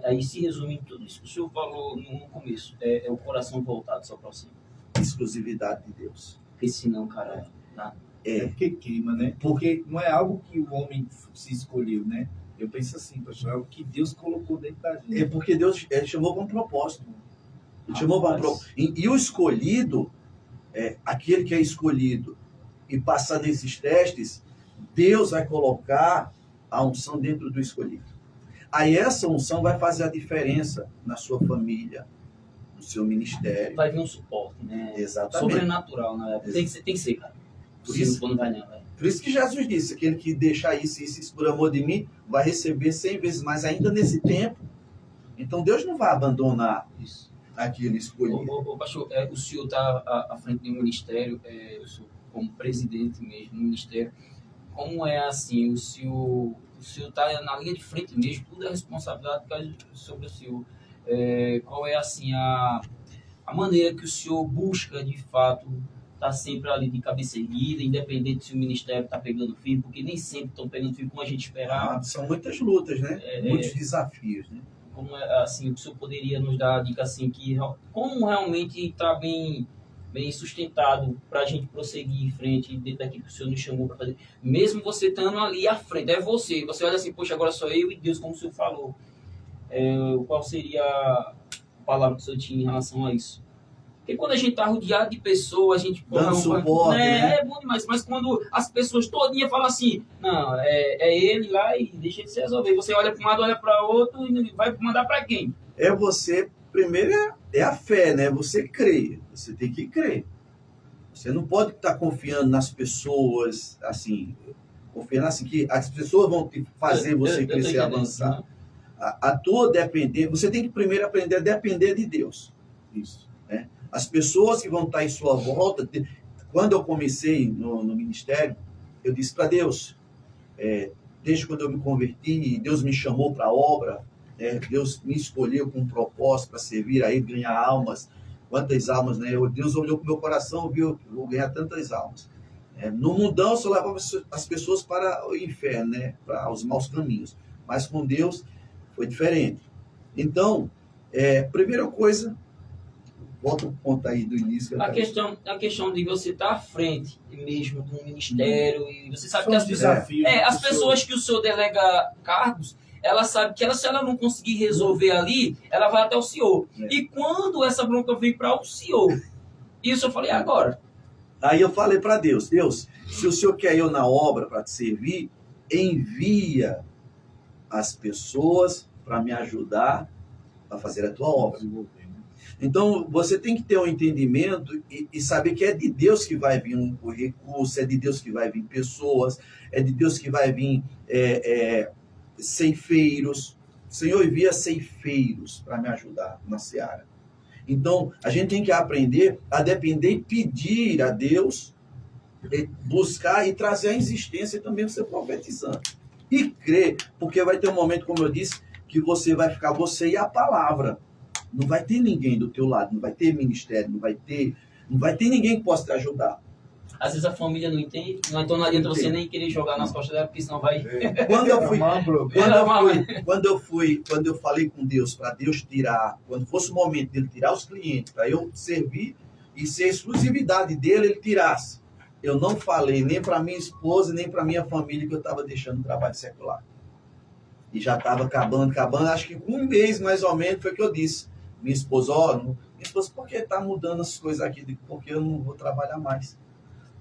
Aí se resume em tudo isso que o senhor falou no começo, é o coração voltado só para o Senhor. Exclusividade de Deus. Porque senão, cara, tá? Porque queima, né? Porque não é algo que o homem se escolheu, né? Eu penso assim, pastor, é o que Deus colocou dentro da gente. É porque Deus chamou para um propósito. Ele chamou para um propósito. E o escolhido, aquele que é escolhido e passar nesses testes, Deus vai colocar a unção dentro do escolhido. Aí essa unção vai fazer a diferença na sua família, no seu ministério. Vai vir um suporte, né? Exatamente. Sobrenatural, né? Tem que ser, cara. Por isso, não vai não, velho. Por isso que Jesus disse, aquele que deixar isso por amor de mim, vai receber 100 vezes mais ainda nesse tempo. Então Deus não vai abandonar Isso. aquele escolhido. Ô, pastor, o senhor está à frente de um ministério, eu sou como presidente mesmo do ministério. Como é assim, o senhor está na linha de frente mesmo, tudo é responsabilidade sobre o senhor. Qual é assim a maneira que o senhor busca de fato estar sempre ali de cabeça erguida, independente se o ministério está pegando firme, porque nem sempre estão pegando firme como a gente esperava. São muitas lutas, né? Muitos desafios, né? Como assim, o senhor poderia nos dar a dica assim, como realmente está bem sustentado para a gente prosseguir em frente dentro daquilo que o senhor nos chamou para fazer, mesmo você estando ali à frente, você olha assim, poxa, agora sou eu e Deus, como o senhor falou. Qual seria a palavra que o senhor tinha em relação a isso? Porque quando a gente está rodeado de pessoas, a gente... Dando suporte, né? É bom demais, mas quando as pessoas todinha falam assim, não, é ele lá e deixa ele se resolver. Você olha para um lado, olha para outro e vai mandar para quem? Você, primeiro, é a fé, né? Você crê, você tem que crer. Você não pode estar confiando nas pessoas, assim, confiando assim, que as pessoas vão fazer você crescer e avançar. A tua dependência, você tem que primeiro aprender a depender de Deus. Isso. Né? As pessoas que vão estar em sua volta, quando eu comecei no ministério, eu disse para Deus, desde quando eu me converti, Deus me chamou para a obra, Deus me escolheu com um propósito para servir a Ele, ganhar almas. Quantas almas, né? Deus olhou para o meu coração, viu, eu vou ganhar tantas almas. No mundão, só levava as pessoas para o inferno, né? Para os maus caminhos. Mas com Deus foi diferente. Então, primeira coisa, volta ao ponto aí do início. A questão de você estar à frente mesmo de um ministério, e você sabe que as desafios, as pessoas que o senhor delega cargos, ela sabe que se ela não conseguir resolver ali, ela vai até o senhor. E quando essa bronca vem para o senhor, isso eu falei agora. Aí eu falei para Deus, se o senhor quer eu na obra para te servir, envia as pessoas para me ajudar a fazer a tua obra. Então, você tem que ter um entendimento e saber que é de Deus que vai vir o recurso, é de Deus que vai vir pessoas, é de Deus que vai vir ceifeiros. O Senhor envia ceifeiros para me ajudar na seara. Então, a gente tem que aprender a depender e pedir a Deus, buscar e trazer a existência também você profetizando. E crer, porque vai ter um momento, como eu disse, que você vai ficar você e a palavra. Não vai ter ninguém do teu lado, não vai ter ministério, não vai ter ninguém que possa te ajudar. Às vezes a família não entende, então não adianta você nem querer jogar nas costas dela, porque senão vai... Quando eu falei com Deus, para Deus tirar, quando fosse o momento dele tirar os clientes, para eu servir e ser a exclusividade dele, ele tirasse. Eu não falei nem para minha esposa, nem para minha família que eu estava deixando o trabalho secular. E já estava acabando, acho que com um mês mais ou menos foi que eu disse. Minha esposa, por que está mudando as coisas aqui? Porque eu não vou trabalhar mais.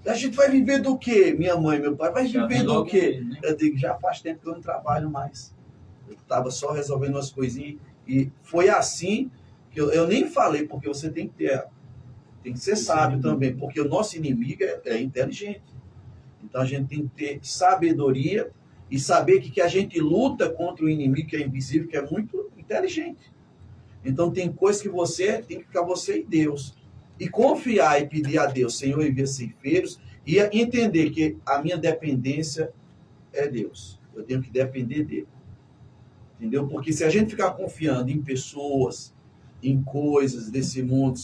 A gente vai viver do quê? Minha mãe, meu pai, vai Já viver vem do logo quê? ele, né? Eu digo, já faz tempo que eu não trabalho mais. Eu estava só resolvendo umas coisinhas. E foi assim que eu nem falei, porque você tem que ser sábio também, porque o nosso inimigo é inteligente. Então a gente tem que ter sabedoria e saber que a gente luta contra o inimigo que é invisível, que é muito inteligente. Então tem coisas que você tem que ficar você e Deus. E confiar e pedir a Deus, Senhor, envia ceifeiros, e entender que a minha dependência é Deus. Eu tenho que depender dele. Entendeu? Porque se a gente ficar confiando em pessoas, em coisas desse mundo,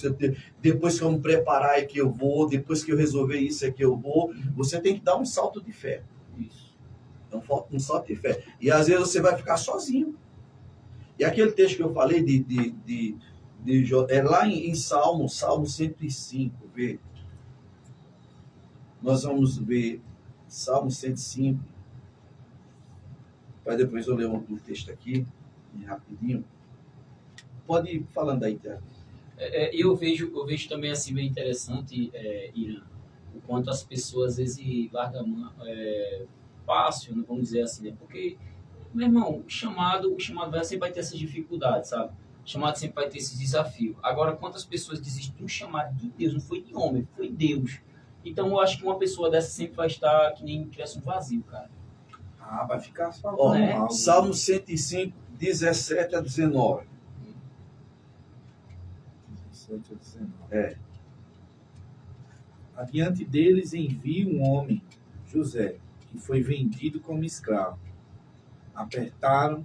depois que eu me preparar é que eu vou, depois que eu resolver isso é que eu vou, você tem que dar um salto de fé. Isso. Então, um salto de fé. E às vezes você vai ficar sozinho. E aquele texto que eu falei é lá em Salmo 105, vê. Nós vamos ver Salmo 105. Para depois eu ler um texto aqui, rapidinho. Pode ir falando aí, Tiago. Eu vejo também assim bem interessante, Irã, o quanto as pessoas às vezes largam a mão, fácil, né, vamos dizer assim, né? Porque, meu irmão, o chamado sempre vai ter essas dificuldades, sabe? O chamado sempre vai ter esse desafio. Agora, quantas pessoas desistem do chamado de Deus? Não foi de homem, foi Deus. Então, eu acho que uma pessoa dessa sempre vai estar que nem tivesse um vazio, cara. Vai ficar só Ó, algo. Salmo 105, 17 a 19. 17 a 19. Adiante deles envia um homem, José, que foi vendido como escravo. Apertaram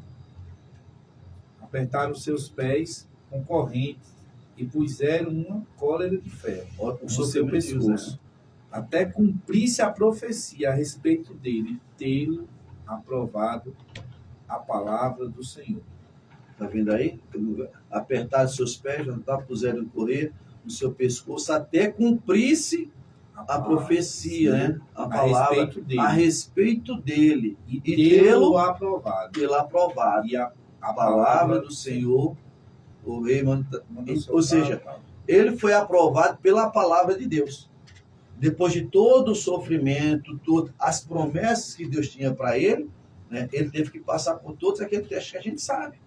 seus pés com correntes e puseram uma cólera de ferro no seu pescoço, até cumprisse a profecia a respeito dele, tê-lo aprovado a palavra do Senhor. Está vendo aí? Apertaram seus pés, puseram correr no seu pescoço, até cumprisse a profecia, né? A palavra a respeito dele. E tê-lo aprovado. Tê-lo aprovado. E a palavra do Senhor, o rei ou seja, ele foi aprovado pela palavra de Deus. Depois de todo o sofrimento, as promessas que Deus tinha para ele, né, ele teve que passar por todos aqueles testes que a gente sabe.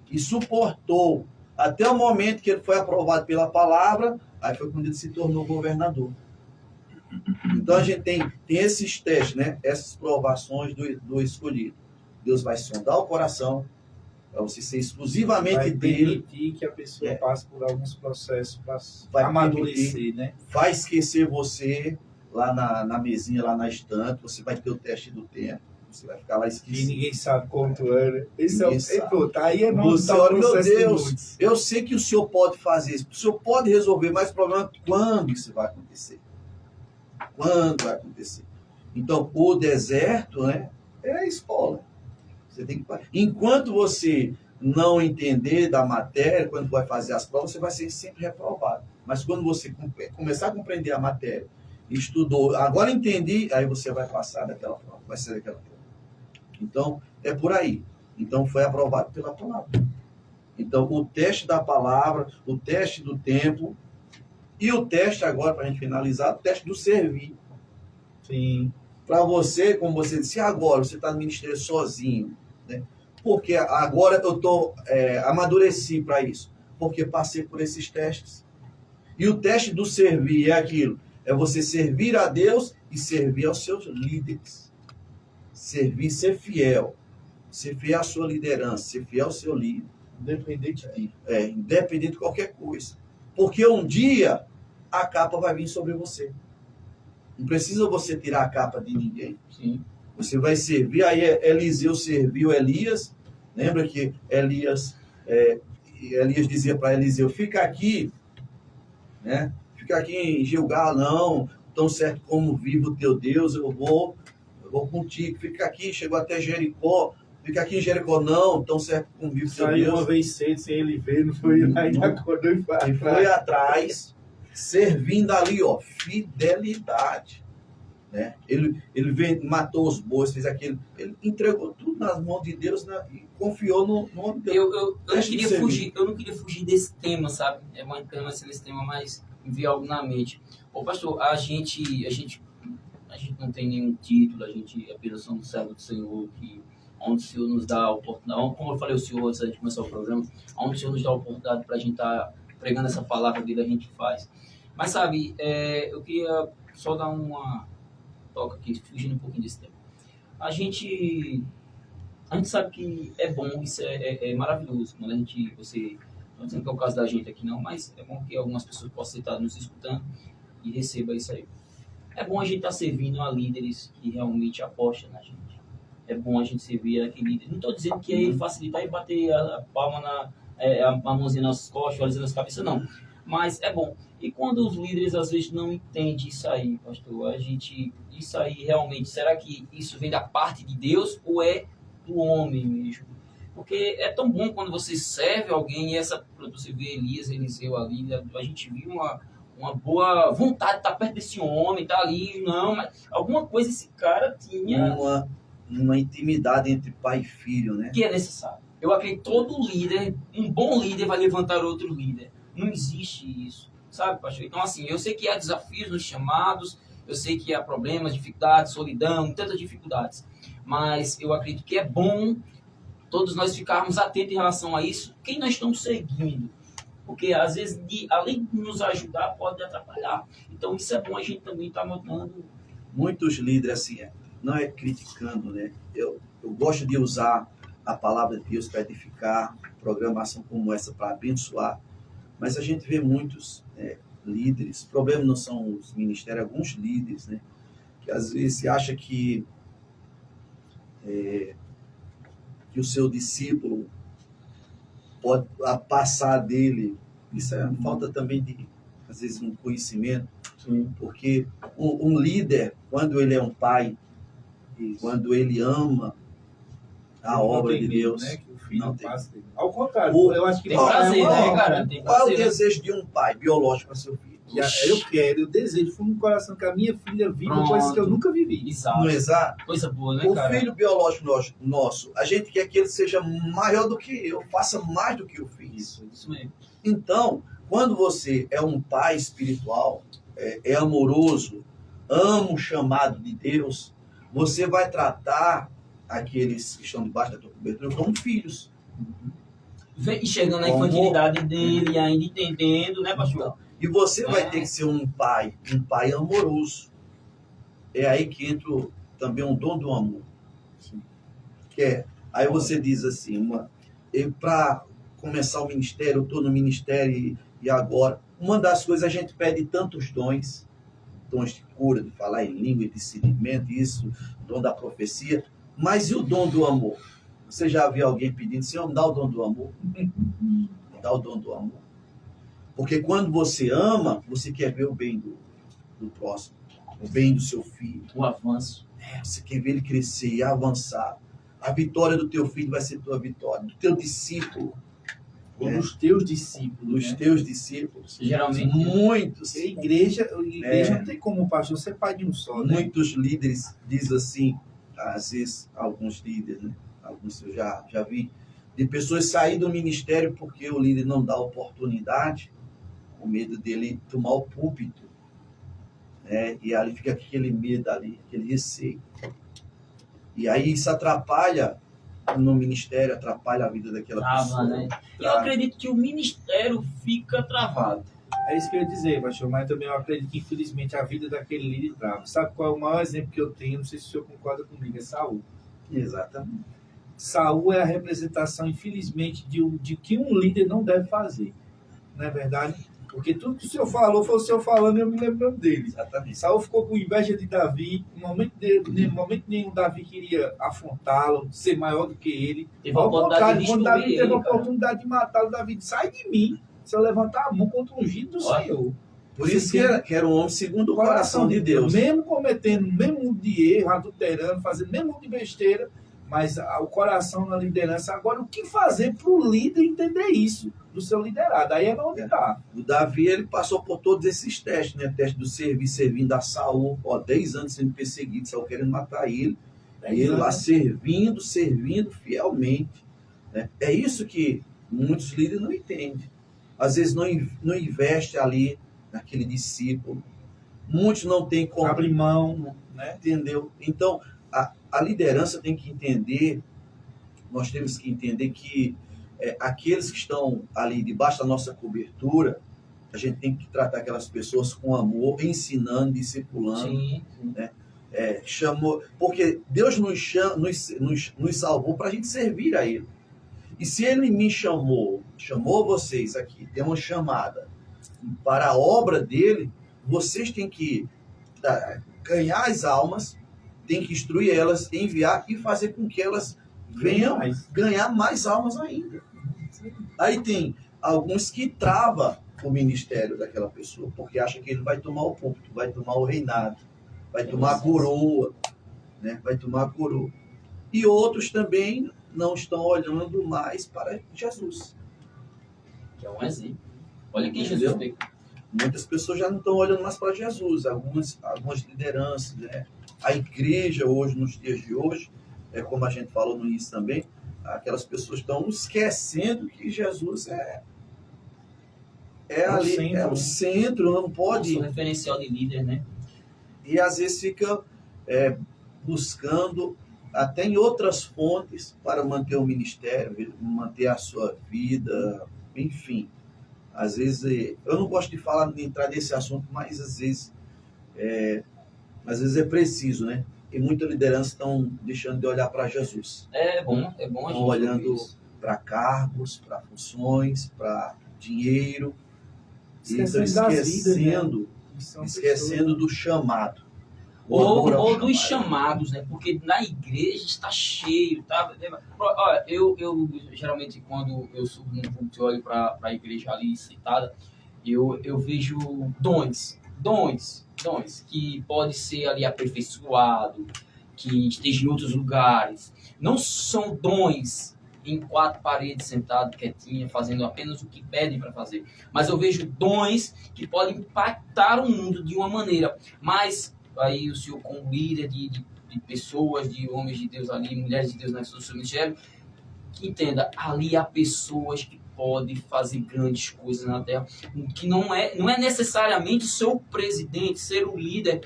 E suportou até o momento que ele foi aprovado pela palavra, aí foi quando ele se tornou governador. Então a gente tem esses testes, né, essas provações do escolhido. Deus vai sondar o coração, para você ser exclusivamente vai dele. permitir que a pessoa passe por alguns processos para amadurecer, né? Vai esquecer você lá na mesinha, lá na estante, você vai ter o teste do tempo, você vai ficar lá esquecido. E ninguém sabe quanto era. Esse aí é você olha, meu Deus, eu sei que o senhor pode fazer isso, o senhor pode resolver, mas o problema é quando isso vai acontecer. Quando vai acontecer. Então, o deserto, né, é a escola. Você tem que... Enquanto você não entender da matéria, quando vai fazer as provas, você vai ser sempre reprovado. Mas quando você começar a compreender a matéria, estudou, agora entendi, aí você vai passar daquela prova, vai ser daquela prova. Então, é por aí. Então, foi aprovado pela palavra. Então, o teste da palavra, o teste do tempo, e o teste agora, para a gente finalizar, o teste do servir. Sim. Para você, como você disse, agora você está no ministério sozinho, né? Porque agora eu estou amadureci para isso, porque passei por esses testes. E o teste do servir é aquilo, é você servir a Deus e servir aos seus líderes. Servir, ser fiel à sua liderança, ser fiel ao seu líder. Independente de. Independente de qualquer coisa. Porque um dia a capa vai vir sobre você. Não precisa você tirar a capa de ninguém. Sim. Você vai servir. Aí Eliseu serviu Elias. Lembra que Elias dizia para Eliseu, fica aqui, né? Fica aqui em Gilgal, não. Tão certo como vive o teu Deus, eu vou contigo. Fica aqui, chegou até Jericó. Fica aqui em Jericó, não. Tão certo como vive o teu Deus. Saiu uma vez cedo, sem ele ver, não foi lá e acordou e foi atrás, servindo ali, ó, fidelidade. Né? Ele matou os bois, fez aquilo. Ele entregou tudo nas mãos de Deus, né? E confiou no nome de Deus. Eu não queria fugir desse tema, sabe? É uma tema assim, desse tema, mas me veio algo na mente. Ô, pastor, a gente a gente não tem nenhum título, a gente apenas somos servos do Senhor, onde o Senhor nos dá a oportunidade, como eu falei ao Senhor antes de começar o programa, onde o Senhor nos dá a oportunidade para a gente estar pregando essa palavra dele, a gente faz. Mas sabe, eu queria só dar uma toca aqui, fugindo um pouquinho desse tempo. A gente sabe que é bom, isso é maravilhoso, quando não estou dizendo que é o caso da gente aqui não, mas é bom que algumas pessoas possam estar nos escutando e recebam isso aí. É bom a gente estar servindo a líderes que realmente apostam na gente. É bom a gente servir aquele líder. Não estou dizendo que é facilitar e bater a palma a mãozinha nas costas, olhos nas cabeças, não. Mas é bom. E quando os líderes às vezes não entendem isso aí, pastor, isso aí realmente, será que isso vem da parte de Deus ou é do homem mesmo? Porque é tão bom quando você serve alguém e você vê Elias, Eliseu ali, a gente viu uma boa vontade de estar perto desse homem, tá ali, não, mas alguma coisa esse cara tinha. Uma intimidade entre pai e filho, né? Que é necessário. Eu acredito que todo líder, um bom líder vai levantar outro líder. Não existe isso, sabe, pastor? Então, assim, eu sei que há desafios nos chamados, eu sei que há problemas, dificuldades, solidão, tantas dificuldades, mas eu acredito que é bom todos nós ficarmos atentos em relação a isso, quem nós estamos seguindo. Porque, às vezes, além de nos ajudar, pode atrapalhar. Então, isso é bom a gente também estar notando. Muitos líderes, assim, não é criticando, né? Eu gosto de usar a palavra de Deus para edificar, programação como essa para abençoar, mas a gente vê muitos líderes, o problema não são os ministérios, alguns líderes, né? Que às vezes se acha que o seu discípulo pode passar dele. Isso é falta também de, às vezes, um conhecimento. Sim. Porque um líder, quando ele é um pai, e quando ele ama a obra de Deus, né, que o filho não tem. passa dele. Ao contrário, eu acho que Tem prazer, né, cara? Tem Qual é o prazer, né? desejo de um pai biológico para seu filho? Eu desejo fundo do coração que a minha filha viva Pronto. coisas que eu nunca vivi. Exato. Não é exato? Coisa boa, né, O cara? filho biológico nosso, a gente quer que ele seja maior do que eu, faça mais do que eu fiz. Isso mesmo. Então, quando você é um pai espiritual, é amoroso, ama o chamado de Deus, você vai tratar aqueles que estão debaixo da tua cobertura como filhos. Enxergando a Como- infantilidade dele, ainda entendendo, né, pastor? E você vai ter que ser um pai amoroso. É aí que entra também um dom do amor. Aí você diz assim, para começar o ministério, eu estou no ministério e agora, uma das coisas a gente pede tantos dons de cura, de falar em língua, de discernimento, isso, dom da profecia, mas e o dom do amor? Você já viu alguém pedindo, Senhor, me dá o dom do amor? Me dá o dom do amor. Porque quando você ama, você quer ver o bem do próximo, o bem do seu filho. O avanço. Você quer ver ele crescer e avançar. A vitória do teu filho vai ser tua vitória, do teu discípulo, Ou dos teus discípulos. dos né? teus discípulos. Geralmente. Muitos, Porque a igreja não tem como, pastor, ser pai de um só, né? muitos líderes dizem assim, às vezes, alguns líderes, né? Alguns eu já vi, de pessoas sair do ministério porque o líder não dá oportunidade, com medo dele tomar o púlpito, né? E ali fica aquele medo ali, aquele receio. E aí isso atrapalha no ministério, atrapalha a vida daquela pessoa. Né? E eu acredito que o ministério fica travado. É isso que eu ia dizer, pastor, mas também eu acredito que, infelizmente, a vida daquele líder trava. Sabe qual é o maior exemplo que eu tenho? Não sei se o senhor concorda comigo, é Saul. Exatamente. Saul é a representação, infelizmente, de que um líder não deve fazer. Não é verdade? Porque tudo que o senhor falou foi o senhor falando e eu me lembrando dele. Exatamente. Saul ficou com inveja de Davi. Em momento nenhum, Davi queria afrontá-lo, ser maior do que ele. Teve a Ao oportunidade contrário, de quando Davi destruir teve a ele, cara. oportunidade de matá-lo, Davi disse, sai de mim se eu levantar a mão contra o ungido do Olha, Senhor. Por isso que era um homem segundo o coração de Deus. Mesmo cometendo o mesmo de erro, adulterando, fazendo o mesmo de besteira, mas o coração na liderança. Agora, o que fazer para o líder entender isso, do seu liderado? Aí é onde está. O Davi, ele passou por todos esses testes, né? Teste do servindo a Saul, 10 anos sendo perseguido, Saul querendo matar ele. E ele lá servindo fielmente. Né? É isso que muitos líderes não entendem. Às vezes não investe ali naquele discípulo, Muitos não têm como. Abre mão, né? Entendeu? Então, a liderança tem que entender, nós temos que entender que aqueles que estão ali debaixo da nossa cobertura, a gente tem que tratar aquelas pessoas com amor, ensinando, discipulando. Sim. Né? Chamou, porque Deus nos salvou para a gente servir a Ele. E se Ele me chamou vocês aqui, tem uma chamada para a obra dele, vocês têm que ganhar as almas, têm que instruir elas, enviar e fazer com que elas venham ganhar mais almas ainda. Aí tem alguns que travam o ministério daquela pessoa, porque acha que ele vai tomar o púlpito, vai tomar o reinado, vai tomar a coroa, né? Vai tomar a coroa. E outros também não estão olhando mais para Jesus. Que é um exemplo. Olha quem Entendeu? Jesus pegou. Muitas pessoas já não estão olhando mais para Jesus, algumas lideranças, né? A igreja hoje, nos dias de hoje, como a gente falou no início também, aquelas pessoas estão esquecendo que Jesus é ali, centro, é o centro, não pode. Nosso referencial de líder, né? E às vezes fica buscando até em outras fontes para manter o ministério, manter a sua vida, enfim. Às vezes, eu não gosto de entrar nesse assunto, mas às vezes é preciso, né? E muita liderança estão deixando de olhar para Jesus. É bom a Estão gente olhando isso. para cargos, para funções, para dinheiro. E estão Esquecendo das vidas, né? esquecendo do chamado. O Ou amor ao dos chamado. chamados, né? Porque na igreja está cheio, tá? Olha, eu geralmente quando eu subo no púlpito e olho para a igreja ali sentada, eu vejo dons que pode ser ali aperfeiçoado, que esteja em outros lugares. Não são dons em quatro paredes sentado quietinha, fazendo apenas o que pedem para fazer. Mas eu vejo dons que podem impactar o mundo de uma maneira. Mas aí o senhor, como líder de pessoas, de homens de Deus ali, mulheres de Deus na seu ministério, entenda, ali há pessoas que podem fazer grandes coisas na terra, que não é necessariamente ser o presidente, ser o líder.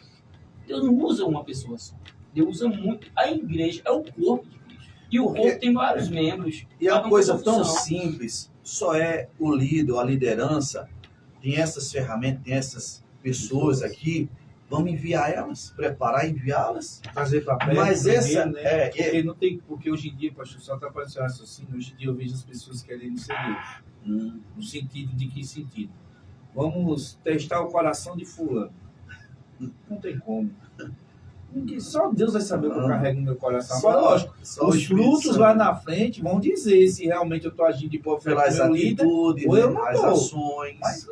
Deus não usa uma pessoa só. Deus usa muito. A igreja é o corpo de Cristo. E o corpo tem vários membros. E é uma cada um coisa com tão função. simples, só o líder, a liderança, tem essas ferramentas, tem essas pessoas aqui, vamos enviar elas, preparar e enviá-las. Fazer papel. Mas essa Porque hoje em dia, pastor, só está aparecendo raciocínio, hoje em dia eu vejo as pessoas querendo ser Deus. No sentido de que sentido? Vamos testar o coração de fulano. Não tem como. Só Deus vai saber o que eu carrego no meu coração. Agora, lógico, os frutos lá na frente vão dizer se realmente eu estou agindo de boa fé pelas com o meu líder, atitudes, ou eu não as tô. ações. Mas,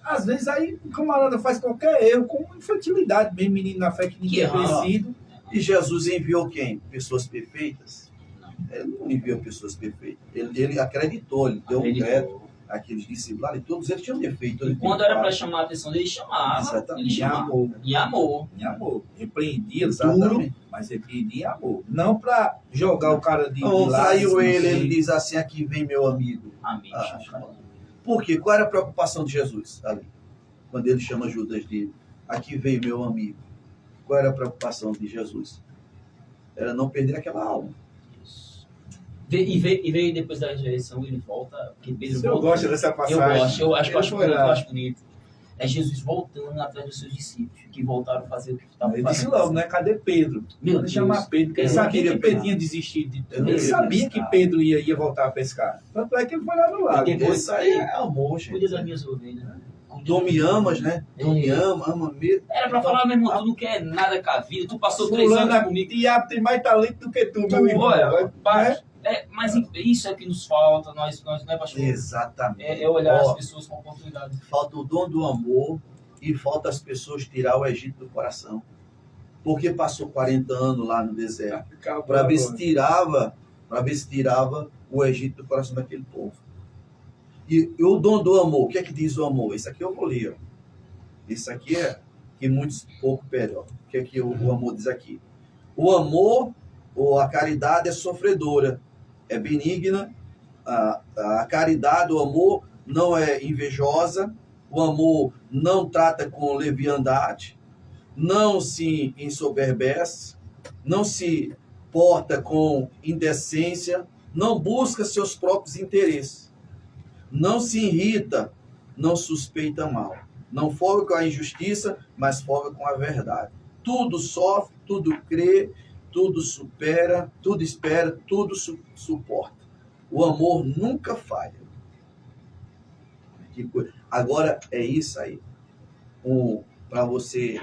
às vezes, aí o camarada faz qualquer erro, com infantilidade, bem menino na fé que ninguém é conhecido. E Jesus enviou quem? Pessoas perfeitas? Ele não enviou pessoas perfeitas. Ele acreditou, ele deu um crédito àqueles discípulos, e todos eles tinham defeito. E quando era para chamar a atenção, ele chamava. Exatamente. Ele chamava. Em amor. Em amor. Repreendia Exatamente. duro, mas repreendia em amor. Não para jogar o cara de Não, lado. traiu ele diz assim, aqui vem meu amigo. Amém. Por quê? Qual era a preocupação de Jesus ali? Quando ele chama Judas de aqui veio meu amigo. Qual era a preocupação de Jesus? Era não perder aquela alma. E veio depois da ressurreição, ele volta. Porque Pedro Eu gosto dessa passagem. Eu acho bonito. É Jesus voltando atrás dos seus discípulos, que voltaram a fazer o que estavam Ele fazendo. disse logo, né? Cadê Pedro? Meu Quando Deus. chamar Pedro, porque ele Eu sabia queria que Pedro pescar. tinha desistido de tudo. Eu Ele queria sabia pescar. que Pedro ia voltar a pescar. Tanto é que ele foi lá no lago. Depois- Isso aí é amor, Cuida gente. das minhas ovelhas, né? Tu me amas, né? Tu me ama mesmo. Era pra falar, meu irmão, tu não quer nada com a vida, tu passou 3 Fulano anos comigo. diabo tem mais talento do que tu, meu irmão. Olha, Né? mas isso é que nos falta, nós não é pastor. Exatamente. É olhar Ó, as pessoas com oportunidade. falta o dom do amor e falta as pessoas tirar o Egito do coração. Porque passou 40 anos lá no deserto para ver se tirava o Egito do coração daquele povo. E o dom do amor, o que é que diz o amor? Isso aqui eu vou ler. Ó. Isso aqui é que muitos pouco pedem. Ó. O que é que o amor diz aqui? O amor ou a caridade é sofredora, é benigna. A caridade, o amor não é invejosa. O amor não trata com leviandade. não se ensoberbece, não se porta com indecência, não busca seus próprios interesses, não se irrita, não suspeita mal, não folga com a injustiça, mas folga com a verdade. Tudo sofre, tudo crê, tudo supera, tudo espera, tudo suporta. O amor nunca falha. Agora é isso aí. Para você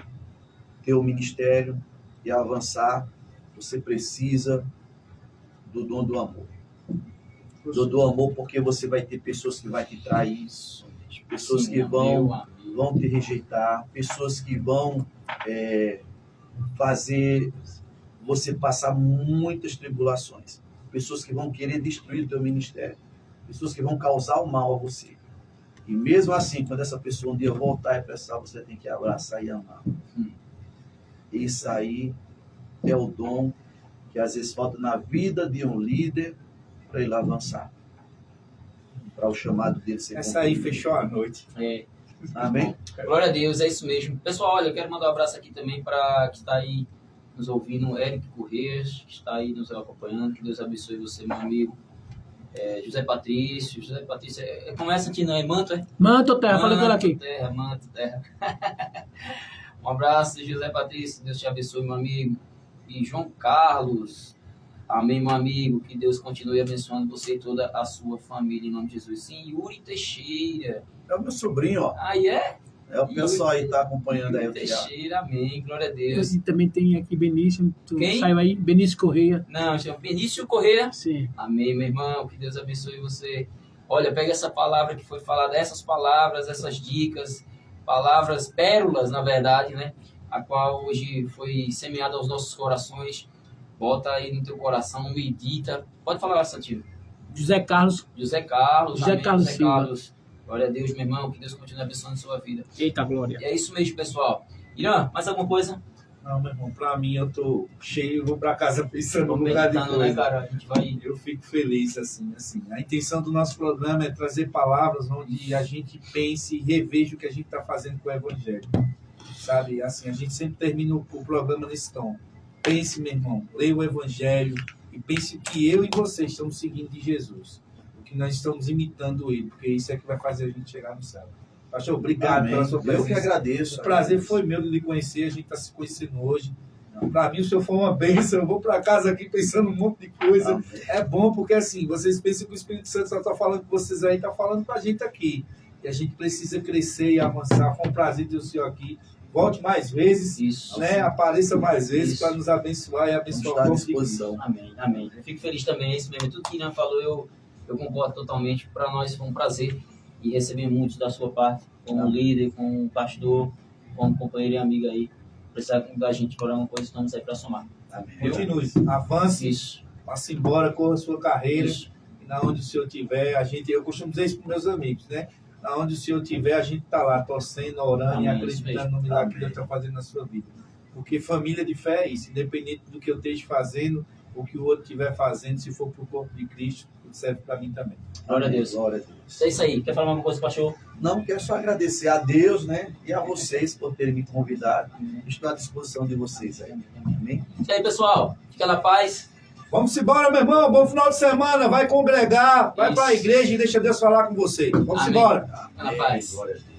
ter o ministério e avançar, você precisa do dom do amor. Do amor, porque você vai ter pessoas que vão te trair, pessoas que vão te rejeitar, pessoas que vão fazer você passar muitas tribulações, pessoas que vão querer destruir o teu ministério, pessoas que vão causar o mal a você. E mesmo assim, quando essa pessoa um dia voltar e prestar, você tem que abraçar e amar. Isso aí é o dom que às vezes falta na vida de um líder para ele avançar, para o chamado dele ser essa aí fechou a noite. Amém? Glória a Deus, é isso mesmo. Pessoal, olha, eu quero mandar um abraço aqui também para que está aí nos ouvindo, Eric Correias, que está aí nos acompanhando. Que Deus abençoe você, meu amigo. José Patrício, começa aqui, não é Manto, é? Manto Terra, falei com ela aqui. Manto Terra. Um abraço, José Patrício, Deus te abençoe, meu amigo. E João Carlos, amém, meu amigo, que Deus continue abençoando você e toda a sua família, em nome de Jesus. Sim, Yuri Teixeira. É o meu sobrinho, ó. Aí é? É o pessoal aí que tá acompanhando aí. Teixeira, amém, glória a Deus. E também tem aqui Benício, Quem? saiu aí, Benício Correia. Não, chama Benício Correia. Sim. Amém, meu irmão, que Deus abençoe você. Olha, pega essa palavra que foi falada, essas palavras, essas dicas, palavras, pérolas, na verdade, né? A qual hoje foi semeada aos nossos corações. Bota aí no teu coração, medita. Pode falar, Santinho. José Carlos. José Carlos. José amém, Carlos José Silva. Carlos. Glória a Deus, meu irmão, que Deus continue abençoando a sua vida. Eita, glória. E é isso mesmo, pessoal. Irã, mais alguma coisa? Não, meu irmão, pra mim eu tô cheio, vou pra casa pensando Tô no lugar de meditando, né, coisa. cara? A gente vai... Eu fico feliz, assim. A intenção do nosso programa é trazer palavras onde a gente pense e reveja o que a gente está fazendo com o Evangelho. Sabe? Assim, a gente sempre termina o programa nesse tom. Pense, meu irmão, leia o Evangelho e pense que eu e você estamos seguindo de Jesus. O que nós estamos imitando ele, porque isso é que vai fazer a gente chegar no céu. Pastor, obrigado pela sua presença. Eu que agradeço. O prazer foi meu de lhe conhecer, a gente está se conhecendo hoje. Para mim, o senhor foi uma bênção. Eu vou para casa aqui pensando um monte de coisa. Amém. É bom porque, assim, vocês pensam que o Espírito Santo só está falando com vocês aí, está falando com a gente aqui. E a gente precisa crescer e avançar. Foi um prazer ter o senhor aqui. Volte mais vezes, Isso. né? Apareça mais vezes Isso. para nos abençoar e abençoar Vamos o estar à povo de Cristo. disposição. Amém, amém. Eu fico feliz também, é isso mesmo. Tudo que Irã falou, eu concordo totalmente. Para nós foi um prazer e receber muito da sua parte, como líder, como pastor, como companheiro e amigo aí. Precisar da gente por alguma coisa, estamos aí para somar. Amém. Continue, avance, Isso. passe embora, corra a sua carreira. Isso. E na onde o senhor estiver, eu costumo dizer isso para meus amigos, né? Na onde o senhor estiver, a gente está lá, torcendo, orando Amém, e acreditando no milagre que Amém. Deus está fazendo na sua vida. Porque família de fé é isso, independente do que eu esteja fazendo, o que o outro estiver fazendo, se for para o corpo de Cristo, serve para mim também. Glória a Deus. Glória a Deus. É isso aí. Quer falar alguma coisa, pastor? Não, quero só agradecer a Deus, né? E a vocês por terem me convidado. Estou à disposição de vocês aí. Amém? E aí, pessoal? Fica na paz. Vamos embora, meu irmão. Bom final de semana. Vai congregar, vai Isso. para a igreja e deixa Deus falar com você. Vamos Amém. embora. Fica na paz. Glória a Deus.